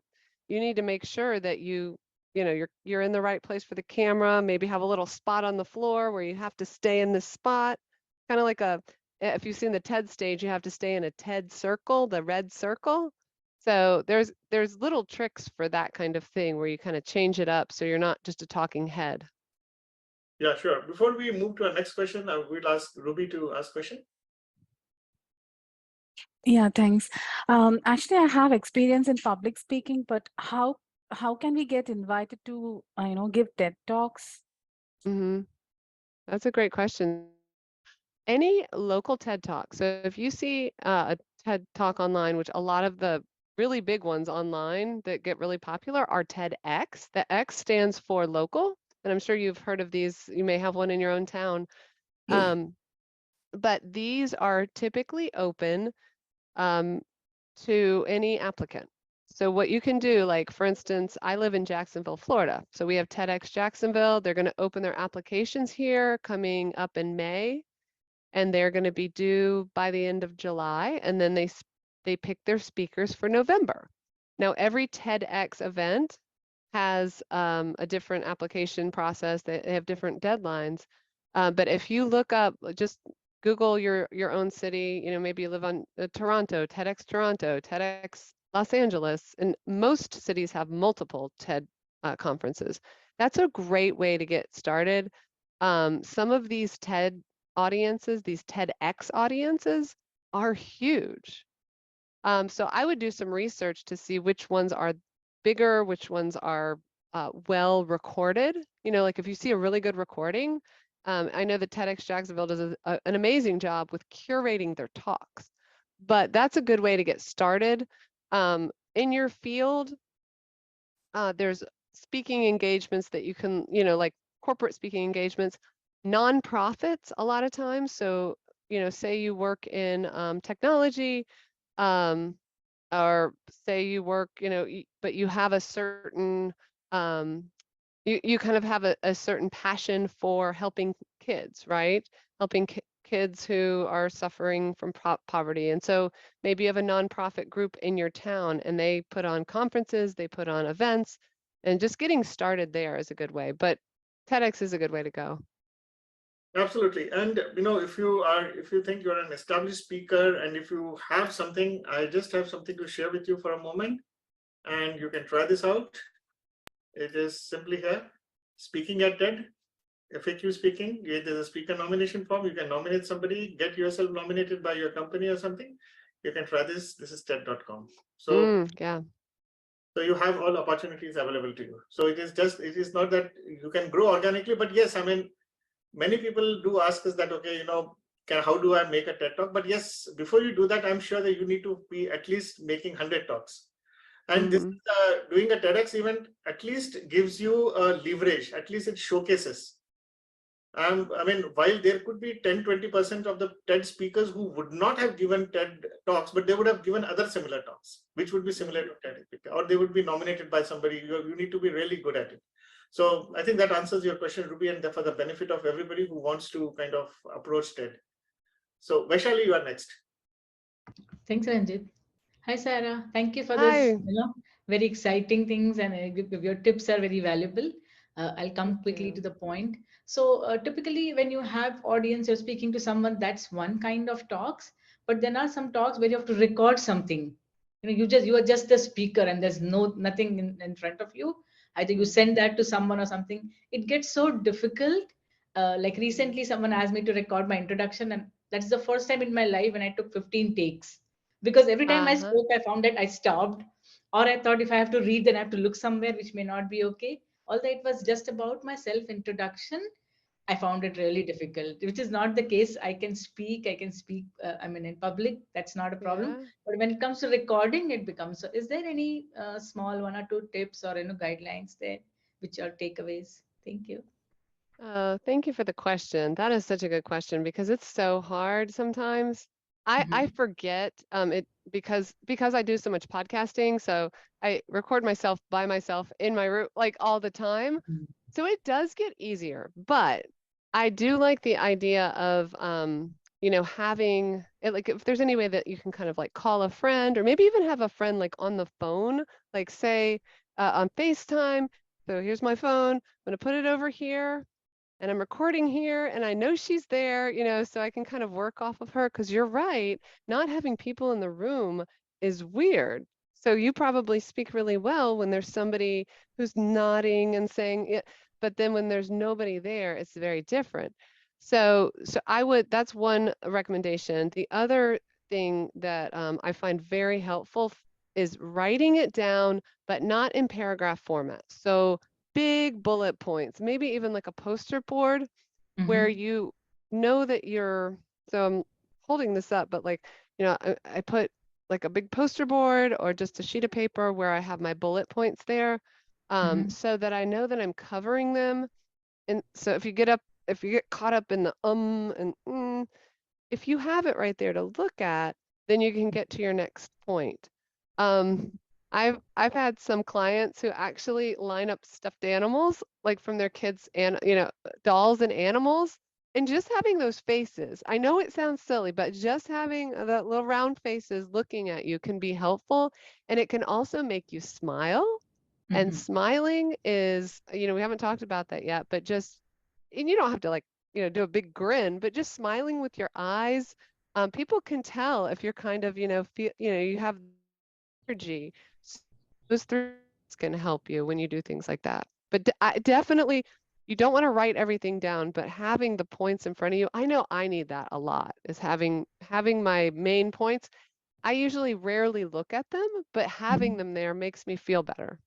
you need to make sure that you're in the right place for the camera, maybe have a little spot on the floor where you have to stay in this spot, kind of like if you've seen the TED stage, you have to stay in a TED circle, the red circle. So there's little tricks for that kind of thing where you kind of change it up so you're not just a talking head. Yeah, sure. Before we move to our next question, I will ask Ruby to ask question. Yeah, thanks. Actually, I have experience in public speaking, but how can we get invited to give TED Talks? That's a great question. Any local TED Talk. So if you see a TED Talk online, which a lot of the really big ones online that get really popular are TEDx. The X stands for local, and I'm sure you've heard of these. You may have one in your own town. But these are typically open to any applicant. So what you can do, like for instance, I live in Jacksonville, Florida. So we have TEDx Jacksonville. They're going to open their applications here coming up in May, and they're going to be due by the end of July. And then they pick their speakers for November. Now, every TEDx event has a different application process. They have different deadlines. But if you look up, just Google your own city, maybe you live on Toronto, TEDx Los Angeles, and most cities have multiple TED conferences. That's a great way to get started. Some of these TED audiences, these TEDx audiences are huge. So I would do some research to see which ones are bigger, which ones are well recorded. Like if you see a really good recording, I know that TEDx Jacksonville does an amazing job with curating their talks, but that's a good way to get started. In your field, there's speaking engagements that you can, like corporate speaking engagements, nonprofits a lot of times. So, say you work in technology, or say you work, but you have a certain, you kind of have a certain passion for helping kids, right? Helping kids who are suffering from poverty. And so maybe you have a nonprofit group in your town and they put on conferences, they put on events, and just getting started there is a good way. But TEDx is a good way to go. Absolutely. And if you think you're an established speaker and if you have something, I just have something to share with you for a moment, and you can try this out. It is simply here, speaking at TED, FAQ speaking. There's a speaker nomination form. You can nominate somebody, get yourself nominated by your company or something. You can try this. This is TED.com. So yeah. So you have all opportunities available to you. So it is not that you can grow organically, but yes, I mean, many people do ask us that, okay, how do I make a TED talk? But yes, before you do that, I'm sure that you need to be at least making 100 talks. And this doing a TEDx event at least gives you a leverage, at least it showcases. I mean, while there could be 10-20% of the TED speakers who would not have given TED talks, but they would have given other similar talks, which would be similar to TED, or they would be nominated by somebody. You need to be really good at it. So I think that answers your question, Ruby, and for the benefit of everybody who wants to kind of approach TED. So Vaishali, you are next. Thanks, Ranjit. Hi, Sarah. Thank you for this, very exciting things, and your tips are very valuable. I'll come quickly to the point. So typically when you have audience, you're speaking to someone, that's one kind of talks, but there are some talks where you have to record something. You are just the speaker and there's nothing in front of you. Either you send that to someone or something. It gets so difficult. Like recently someone asked me to record my introduction, and that's the first time in my life when I took 15 takes. Because every time I spoke, I found that I stopped, or I thought if I have to read, then I have to look somewhere, which may not be okay. Although it was just about my self-introduction, I found it really difficult, which is not the case. I can speak, I mean, in public, that's not a problem. Yeah. But when it comes to recording, it becomes, so is there any small 1 or 2 tips or guidelines there, which are takeaways? Thank you. Thank you for the question. That is such a good question because it's so hard sometimes. I forget it because I do so much podcasting, so I record myself by myself in my room like all the time. So it does get easier, but I do like the idea of having it, like if there's any way that you can kind of like call a friend or maybe even have a friend like on the phone, like say on FaceTime. So here's my phone. I'm gonna put it over here and I'm recording here and I know she's there, so I can kind of work off of her because you're right, not having people in the room is weird. So you probably speak really well when there's somebody who's nodding and saying it, but then when there's nobody there, it's very different. So that's one recommendation. The other thing that I find very helpful is writing it down, but not in paragraph format. So big bullet points, maybe even like a poster board where you know that so I'm holding this up, but like, I put like a big poster board or just a sheet of paper where I have my bullet points there, so that I know that I'm covering them. And so if you get caught up in the and if you have it right there to look at, then you can get to your next point. I've had some clients who actually line up stuffed animals, like from their kids and dolls and animals, and just having those faces. I know it sounds silly, but just having that little round faces looking at you can be helpful, and it can also make you smile. And smiling is, we haven't talked about that yet, but and you don't have to like, do a big grin, but just smiling with your eyes. People can tell if you're kind of, you have energy. Those 3 can help you when you do things like that. But definitely, you don't want to write everything down, but having the points in front of you, I know I need that a lot, is having my main points. I usually rarely look at them, but having them there makes me feel better.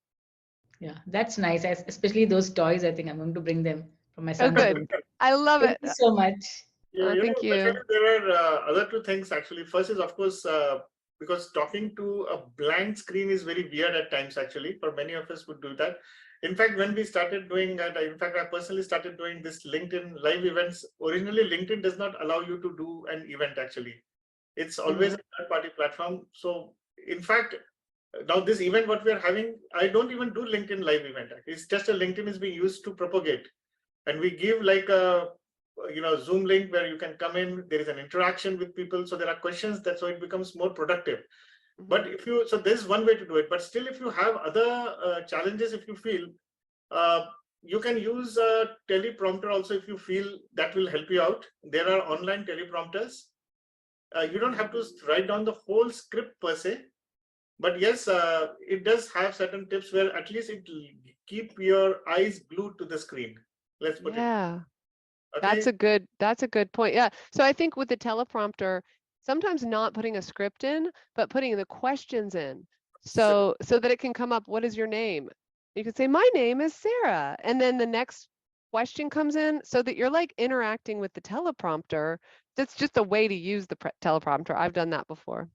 Yeah, that's nice. Especially those toys, I think I'm going to bring them from my son. Oh, good. I love it. Thank you so much. Thank you. There are other 2 things actually. First is, of course, because talking to a blank screen is very weird at times, actually, for many of us would do that. In fact, when we started doing that, in fact, I personally started doing this LinkedIn live events. Originally, LinkedIn does not allow you to do an event, actually. It's always a third-party platform. So, in fact, now this event, what we are having, I don't even do LinkedIn live event. It's just a LinkedIn is being used to propagate. And we give like Zoom link where you can come in, there is an interaction with people, so there are questions, that's why it becomes more productive. But if you, so there's one way to do it, but still if you have other challenges, if you feel, you can use a teleprompter also if you feel that will help you out. There are online teleprompters. You don't have to write down the whole script per se, but yes, it does have certain tips where at least it will keep your eyes glued to the screen. Let's put it. Yeah, Okay. that's a good point. Yeah. So I think with the teleprompter, sometimes not putting a script in, but putting the questions in. So that it can come up, what is your name? You can say, my name is Sarah. And then the next question comes in so that you're like interacting with the teleprompter. That's just a way to use the teleprompter. I've done that before.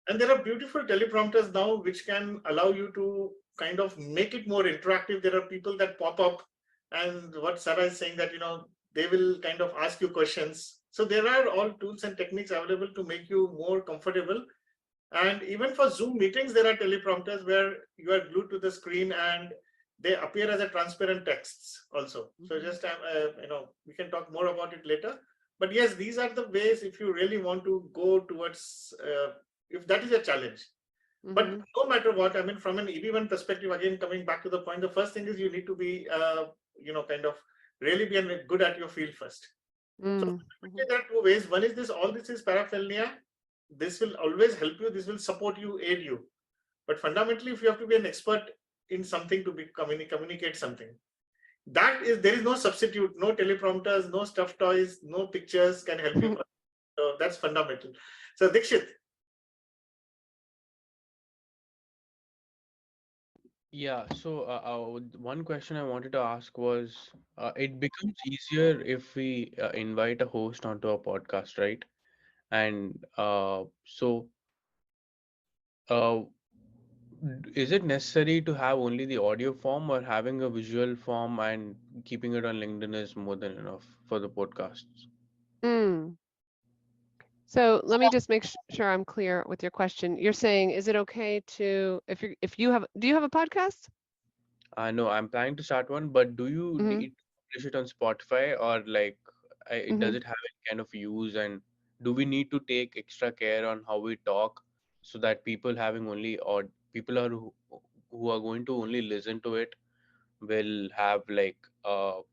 And there are beautiful teleprompters now which can allow you to kind of make it more interactive. There are people that pop up, and what Sarah is saying that, they will kind of ask you questions. So there are all tools and techniques available to make you more comfortable. And even for Zoom meetings, there are teleprompters where you are glued to the screen and they appear as a transparent texts also. So just, we can talk more about it later. But yes, these are the ways if you really want to go towards, if that is a challenge. But no matter what, I mean, from an EB1 perspective, again, coming back to the point, the first thing is you need to be, kind of really be good at your field first. So there are two ways. One is this, all this is paraphernalia. This will always help you. This will support you, aid you. But fundamentally, if you have to be an expert in something to communicate something, there is no substitute, no teleprompters, no stuffed toys, no pictures can help you. So that's fundamental. So Dikshit. Yeah, so one question I wanted to ask was, it becomes easier if we invite a host onto a podcast, right? And is it necessary to have only the audio form, or having a visual form and keeping it on LinkedIn is more than enough for the podcasts? So let me just make sure I'm clear with your question. You're saying, is it okay to, do you have a podcast? No, I'm planning to start one, but do you need to publish it on Spotify, or does it have any kind of use, and do we need to take extra care on how we talk so that people who are going to only listen to it will have it'll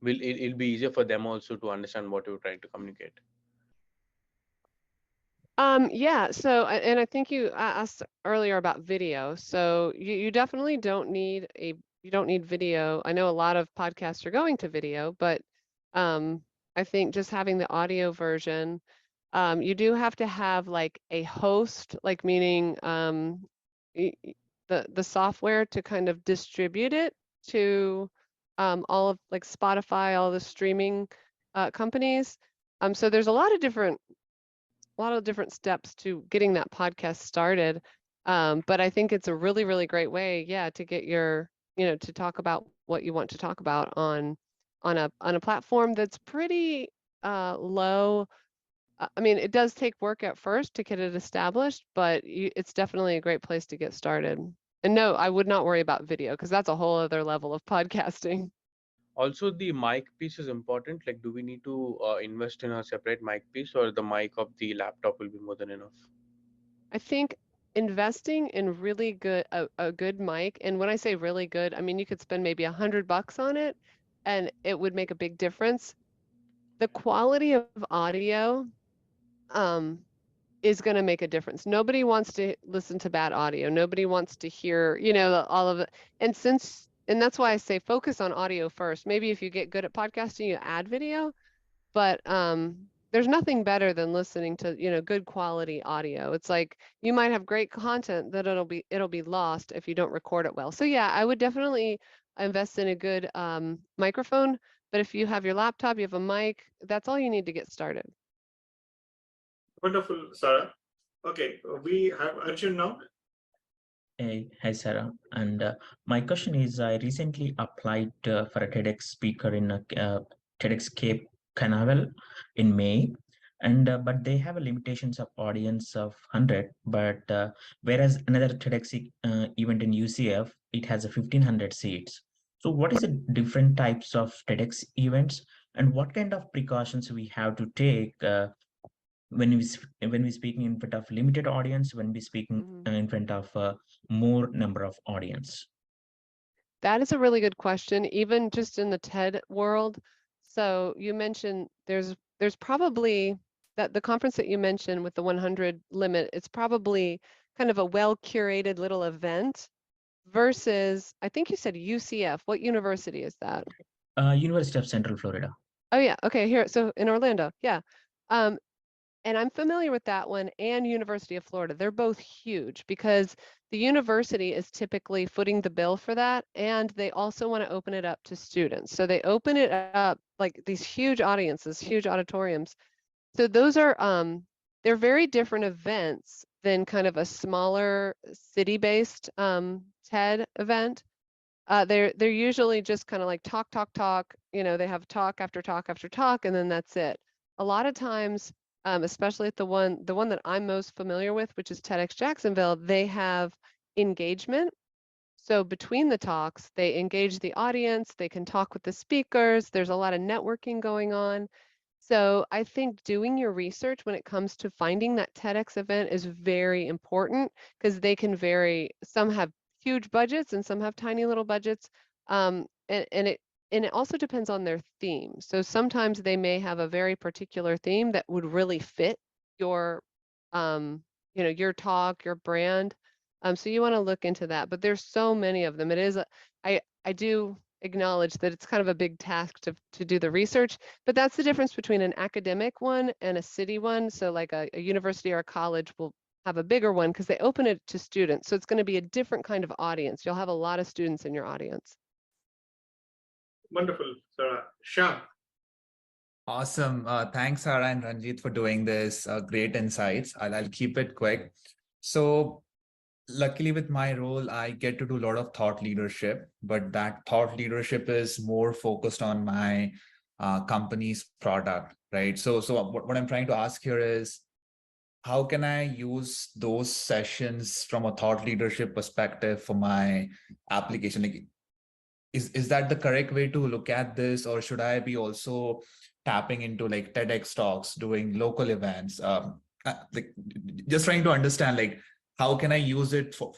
be easier for them also to understand what you're trying to communicate? Yeah, so, and I think you asked earlier about video. So you definitely don't need video. I know a lot of podcasts are going to video, but I think just having the audio version, you do have to have like a host, like meaning the software to kind of distribute it to all of like Spotify, all the streaming companies. So there's a lot of different steps to getting that podcast started. But I think it's a really, really great way, to get your, to talk about what you want to talk about on a platform that's pretty low. I mean, it does take work at first to get it established, but it's definitely a great place to get started. And no, I would not worry about video, because that's a whole other level of podcasting. Also, the mic piece is important. Like, do we need to invest in a separate mic piece, or the mic of the laptop will be more than enough? I think investing in really good a good mic, and when I say really good, I mean you could spend maybe $100 on it, and it would make a big difference. The quality of audio is going to make a difference. Nobody wants to listen to bad audio. Nobody wants to hear, all of it. And that's why I say focus on audio first. Maybe if you get good at podcasting, you add video, but there's nothing better than listening to, good quality audio. It's like you might have great content that it'll be lost if you don't record it well. So yeah, I would definitely invest in a good microphone, but if you have your laptop, you have a mic, that's all you need to get started. Wonderful, Sarah. Okay, we have Arjun now. Hey, hi, Sarah. And my question is, I recently applied for a TEDx speaker in TEDx Cape Canaveral in May, and but they have a limitations of audience of 100. But whereas another TEDx event in UCF, it has a 1,500 seats. So, what is the different types of TEDx events, and what kind of precautions we have to take when we speaking in front of limited audience, when we speaking in front of more number of audience? That is a really good question, even just in the TED world. So you mentioned there's probably that the conference that you mentioned with the 100 limit, it's probably kind of a well-curated little event versus, I think you said UCF. What university is that? University of Central Florida. Oh yeah, okay, here, so in Orlando, yeah. And I'm familiar with that one and University of Florida. They're both huge because the university is typically footing the bill for that, and they also want to open it up to students. So they open it up like these huge audiences, huge auditoriums. So those are they're very different events than kind of a smaller city-based TED event. They're usually just kind of like talk. You know, they have talk after talk after talk, and then that's it. A lot of times, especially at the one that I'm most familiar with, which is TEDx Jacksonville, they have engagement. So between the talks, they engage the audience, they can talk with the speakers, there's a lot of networking going on. So I think doing your research when it comes to finding that TEDx event is very important because they can vary. Some have huge budgets and some have tiny little budgets. And it also depends on their theme. So sometimes they may have a very particular theme that would really fit your, your talk, your brand. So you want to look into that. But there's so many of them. It is, I do acknowledge that it's kind of a big task to do the research, but that's the difference between an academic one and a city one. So like a university or a college will have a bigger one because they open it to students. So it's going to be a different kind of audience. You'll have a lot of students in your audience. Wonderful, Sarah. Shah. Awesome. Thanks, Sarah and Ranjeet, for doing this. Great insights. I'll keep it quick. So luckily with my role, I get to do a lot of thought leadership, but that thought leadership is more focused on my company's product, right? So what I'm trying to ask here is, how can I use those sessions from a thought leadership perspective for my application? Like, is that the correct way to look at this, or should I be also tapping into like TEDx talks, doing local events? Like, just trying to understand, like, how can I use it for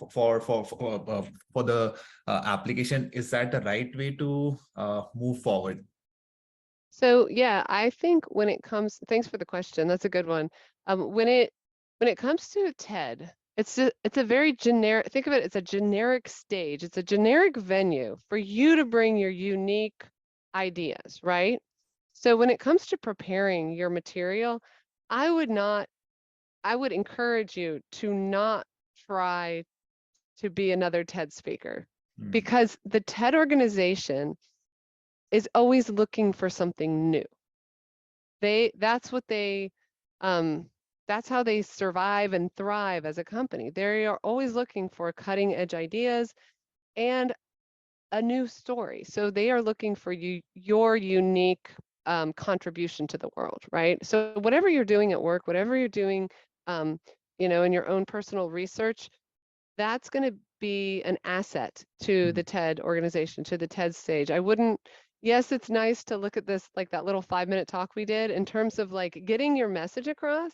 the application? Is that the right way to move forward? So yeah, I think when it comes, thanks for the question. That's a good one. When it comes to TED, it's a very generic, think of it, it's a generic stage. It's a generic venue for you to bring your unique ideas, right? So when it comes to preparing your material, I would encourage you to not try to be another TED speaker because the TED organization is always looking for something new. That's how they survive and thrive as a company. They are always looking for cutting edge ideas and a new story. So they are looking for your unique contribution to the world, right? So whatever you're doing at work, whatever you're doing, in your own personal research, that's going to be an asset to the TED organization, to the TED stage. Yes, it's nice to look at this, like that little 5-minute talk we did in terms of like getting your message across.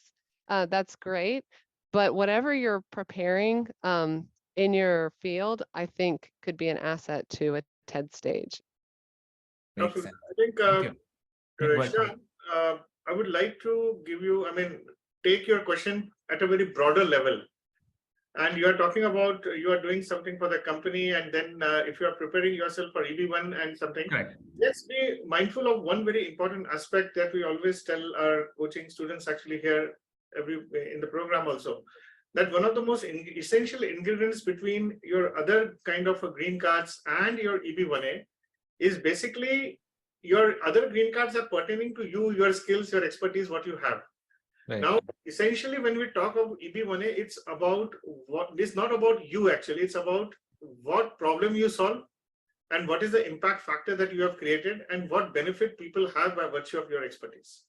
That's great. But whatever you're preparing in your field, I think could be an asset to a TED stage. Makes sense. I think, Shah, I would like to give you, take your question at a very broader level. And you are talking about you are doing something for the company, and then if you are preparing yourself for EB1 and something, let's be mindful of one very important aspect that we always tell our coaching students actually here in the program also, that one of the most essential ingredients between your other kind of green cards and your EB1A is basically your other green cards are pertaining to you, your skills, your expertise, what you have. Right. Now, essentially, when we talk of EB1A, it's about it's not about you actually, it's about what problem you solve and what is the impact factor that you have created and what benefit people have by virtue of your expertise.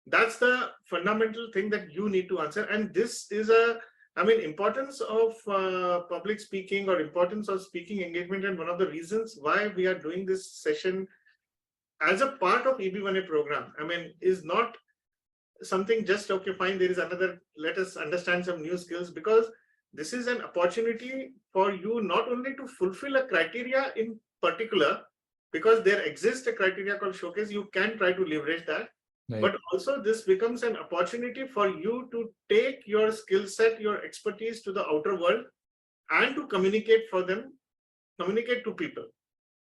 That's the fundamental thing that you need to answer. And this is importance of public speaking or importance of speaking engagement. And one of the reasons why we are doing this session as a part of EB1A program, I mean, is not something just, okay, fine, there is another, let us understand some new skills, because this is an opportunity for you not only to fulfill a criteria in particular, because there exists a criteria called showcase, you can try to leverage that. Right. But also this becomes an opportunity for you to take your skill set, your expertise to the outer world and to communicate for them, communicate to people.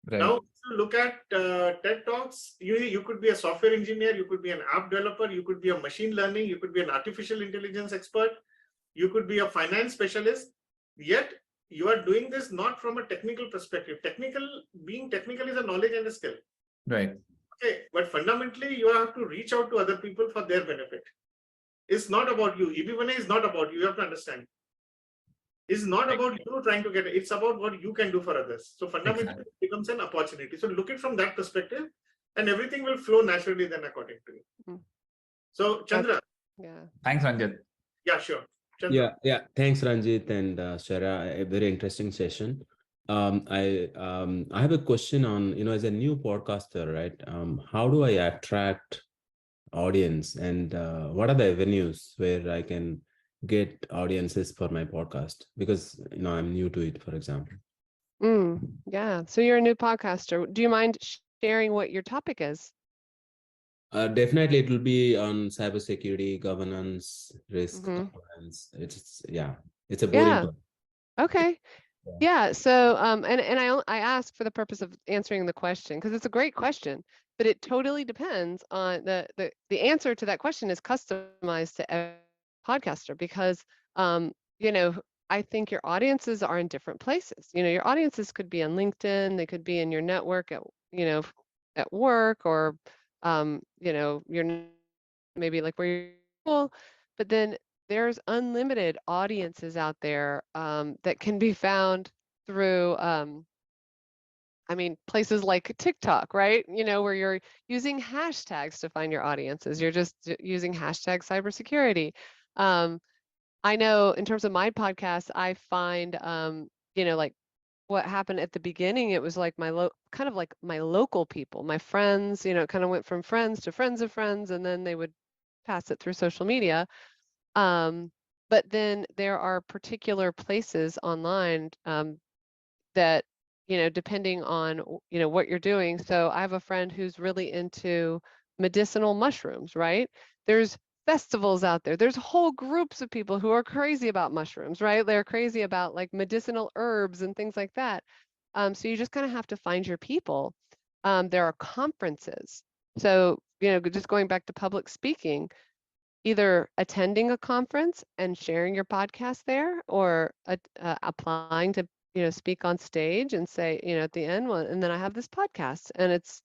Right. Now, if you look at TED Talks, you could be a software engineer, you could be an app developer, you could be a machine learning, you could be an artificial intelligence expert, you could be a finance specialist, yet you are doing this not from a technical perspective. Being technical is a knowledge and a skill. Right. Okay, but fundamentally, you have to reach out to other people for their benefit. It's not about you. EB1A is not about you. You have to understand. It's not about you trying to get it. It's about what you can do for others. So fundamentally, it becomes an opportunity. So look at from that perspective, and everything will flow naturally then according to you. So Chandra. Yeah. Thanks, Ranjit. Yeah, sure. Chandra. Yeah. Thanks, Ranjit and Shara. A very interesting session. I have a question on, as a new podcaster, right? How do I attract audience, and what are the avenues where I can get audiences for my podcast? Because I'm new to it, for example. Yeah. So you're a new podcaster. Do you mind sharing what your topic is? Definitely, it will be on cybersecurity, governance, risk, compliance. It's a boring topic. Okay. Yeah. So and I ask for the purpose of answering the question, because it's a great question, but it totally depends on the answer to that question is customized to every podcaster, because I think your audiences are in different places. Your audiences could be on LinkedIn, they could be in your network at work, or you're maybe like where you're cool, but then there's unlimited audiences out there that can be found through places like TikTok, right? Where you're using hashtags to find your audiences. You're just using hashtag cybersecurity. I know in terms of my podcast, I find like what happened at the beginning, it was like kind of like my local people, my friends, it kind of went from friends to friends of friends, and then they would pass it through social media. But then there are particular places online that, depending on, what you're doing. So I have a friend who's really into medicinal mushrooms, right? There's festivals out there. There's whole groups of people who are crazy about mushrooms, right? They're crazy about like medicinal herbs and things like that. So you just kind of have to find your people. There are conferences. So, just going back to public speaking, either attending a conference and sharing your podcast there, or applying to, speak on stage and say, at the end, well, and then I have this podcast. And it's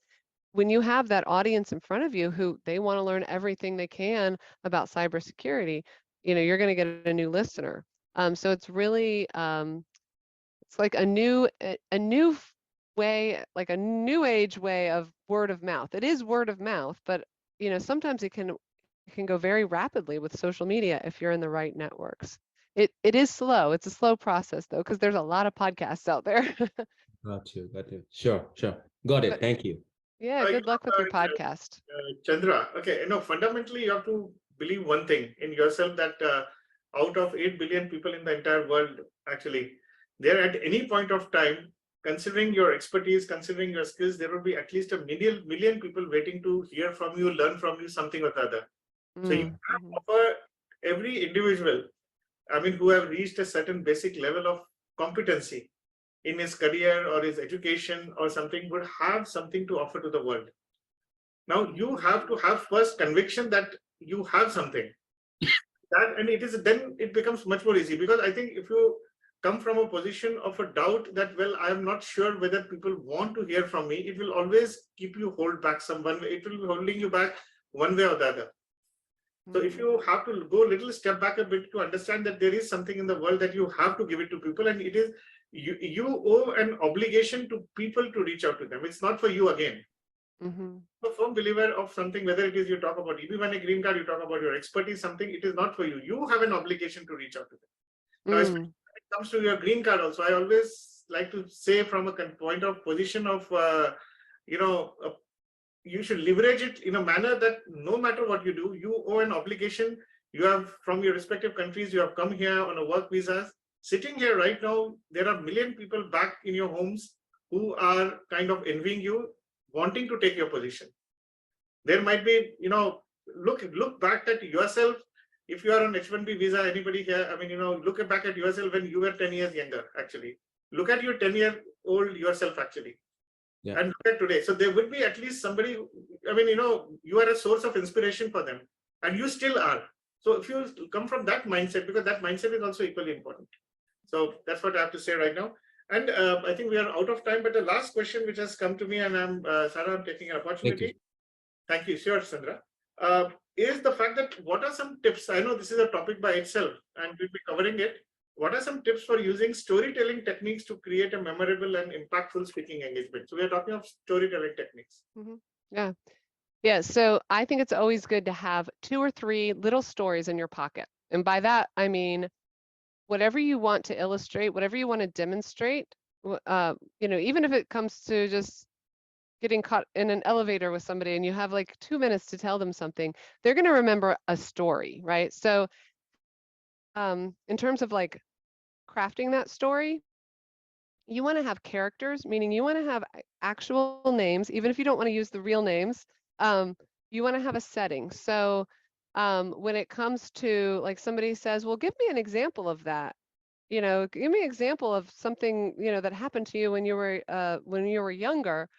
when you have that audience in front of you who they want to learn everything they can about cybersecurity, you're going to get a new listener. So it's really, it's like a new way, like a new age way of word of mouth. It is word of mouth, but sometimes it can go very rapidly with social media if you're in the right networks. It is slow. It's a slow process though, because there's a lot of podcasts out there. Got you. Sure. Got it. Thank you. Yeah, good luck with your podcast. Chandra, okay, fundamentally you have to believe one thing in yourself, that out of 8 billion people in the entire world, actually, there at any point of time, considering your expertise, considering your skills, there will be at least a million people waiting to hear from you, learn from you something or the other. So you have to offer every individual, who have reached a certain basic level of competency in his career or his education or something, would have something to offer to the world. Now you have to have first conviction that you have something. And then it becomes much more easy, because I think if you come from a position of a doubt that, well, I am not sure whether people want to hear from me, it will always keep you hold back one way. It will be holding you back one way or the other. So if you have to go a little step back a bit to understand that there is something in the world that you have to give it to people, and it is you owe an obligation to people to reach out to them. It's not for you again. I'm a firm believer of something, whether it is you talk about EB1A green card, you talk about your expertise, something, it is not for you. You have an obligation to reach out to them. Now, especially when it comes to your green card also, I always like to say from a point of position of, you should leverage it in a manner that no matter what you do, you owe an obligation. You have, from your respective countries, you have come here on a work visas. Sitting here right now, there are a million people back in your homes who are kind of envying you, wanting to take your position. There might be, look back at yourself. If you are on H-1B visa, anybody here, I mean, look back at yourself when you were 10 years younger, actually. Look at your 10-year-old yourself, actually. Yeah. And look at today. So there would be at least somebody, I mean, you are a source of inspiration for them, and you still are. So if you come from that mindset, because that mindset is also equally important. So that's what I have to say right now. And I think we are out of time, but the last question which has come to me, and Sarah, I'm taking an opportunity. Thank you. Sure, Sandra. Is the fact that what are some tips? I know this is a topic by itself and we'll be covering it. What are some tips for using storytelling techniques to create a memorable and impactful speaking engagement? So we are talking of storytelling techniques. Yeah. Yeah. So I think it's always good to have 2 or 3 little stories in your pocket. And by that, I mean, whatever you want to illustrate, whatever you want to demonstrate, even if it comes to just getting caught in an elevator with somebody and you have like 2 minutes to tell them something, they're going to remember a story, right? So in terms of like crafting that story, you want to have characters, meaning you want to have actual names, even if you don't want to use the real names. You want to have a setting. So when it comes to like somebody says, well, give me an example of that. Give me an example of something, that happened to you when you were younger.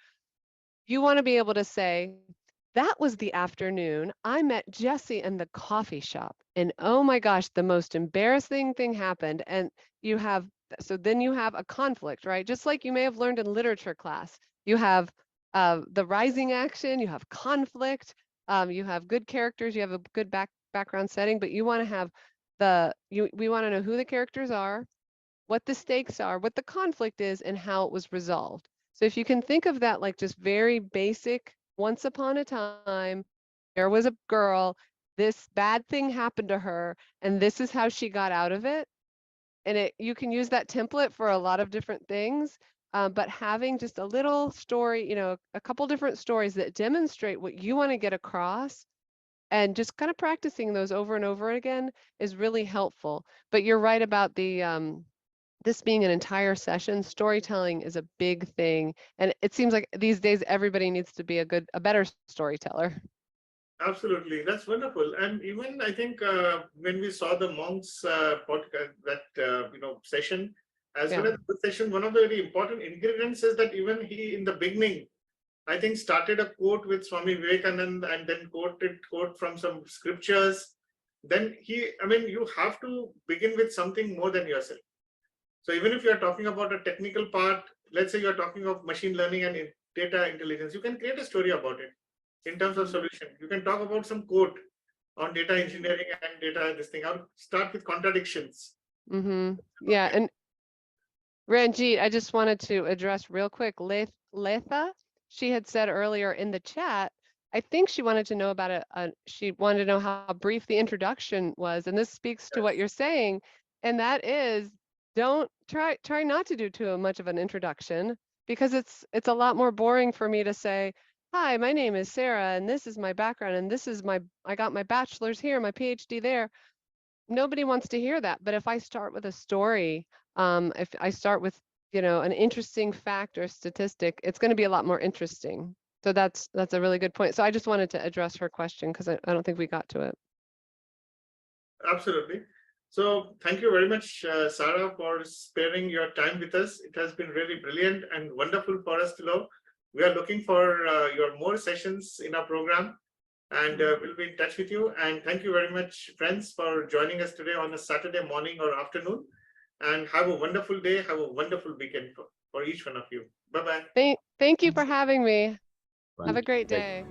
You want to be able to say, that was the afternoon I met Jesse in the coffee shop, and oh my gosh, the most embarrassing thing happened. And then you have a conflict, right? Just like you may have learned in literature class, you have the rising action, you have conflict, you have good characters, you have a good background setting, but you want to have we want to know who the characters are, what the stakes are, what the conflict is, and how it was resolved. So if you can think of that like just very basic, once upon a time, there was a girl, this bad thing happened to her, and this is how she got out of it. And you can use that template for a lot of different things, but having just a little story, a couple different stories that demonstrate what you want to get across, and just kind of practicing those over and over again is really helpful. But you're right about this being an entire session. Storytelling is a big thing, and it seems like these days everybody needs to be a better storyteller. Absolutely, that's wonderful. And even I think when we saw the monks podcast, that session, as well as the session, one of the very important ingredients is that even he in the beginning, I think, started a quote with Swami Vivekananda and then quote from some scriptures. Then you have to begin with something more than yourself. So even if you're talking about a technical part, let's say you're talking of machine learning and data intelligence, you can create a story about it in terms of solution. You can talk about some code on data engineering and data this thing. I'll start with contradictions. Yeah, and Ranjeet, I just wanted to address real quick, Letha, she had said earlier in the chat, I think she wanted to know about she wanted to know how brief the introduction was, and this speaks to what you're saying, and that is, don't try not to do too much of an introduction, because it's a lot more boring for me to say, hi, my name is Sarah, and this is my background, and this is I got my bachelor's here, my PhD there. Nobody wants to hear that. But if I start with a story, if I start with, an interesting fact or statistic, it's going to be a lot more interesting. So that's a really good point. So I just wanted to address her question because I don't think we got to it. Absolutely. So thank you very much, Sarah, for sparing your time with us. It has been really brilliant and wonderful for us to know. We are looking for your more sessions in our program, and we'll be in touch with you. And thank you very much, friends, for joining us today on a Saturday morning or afternoon. And have a wonderful day. Have a wonderful weekend for each one of you. Bye-bye. Thank you for having me. Have a great day.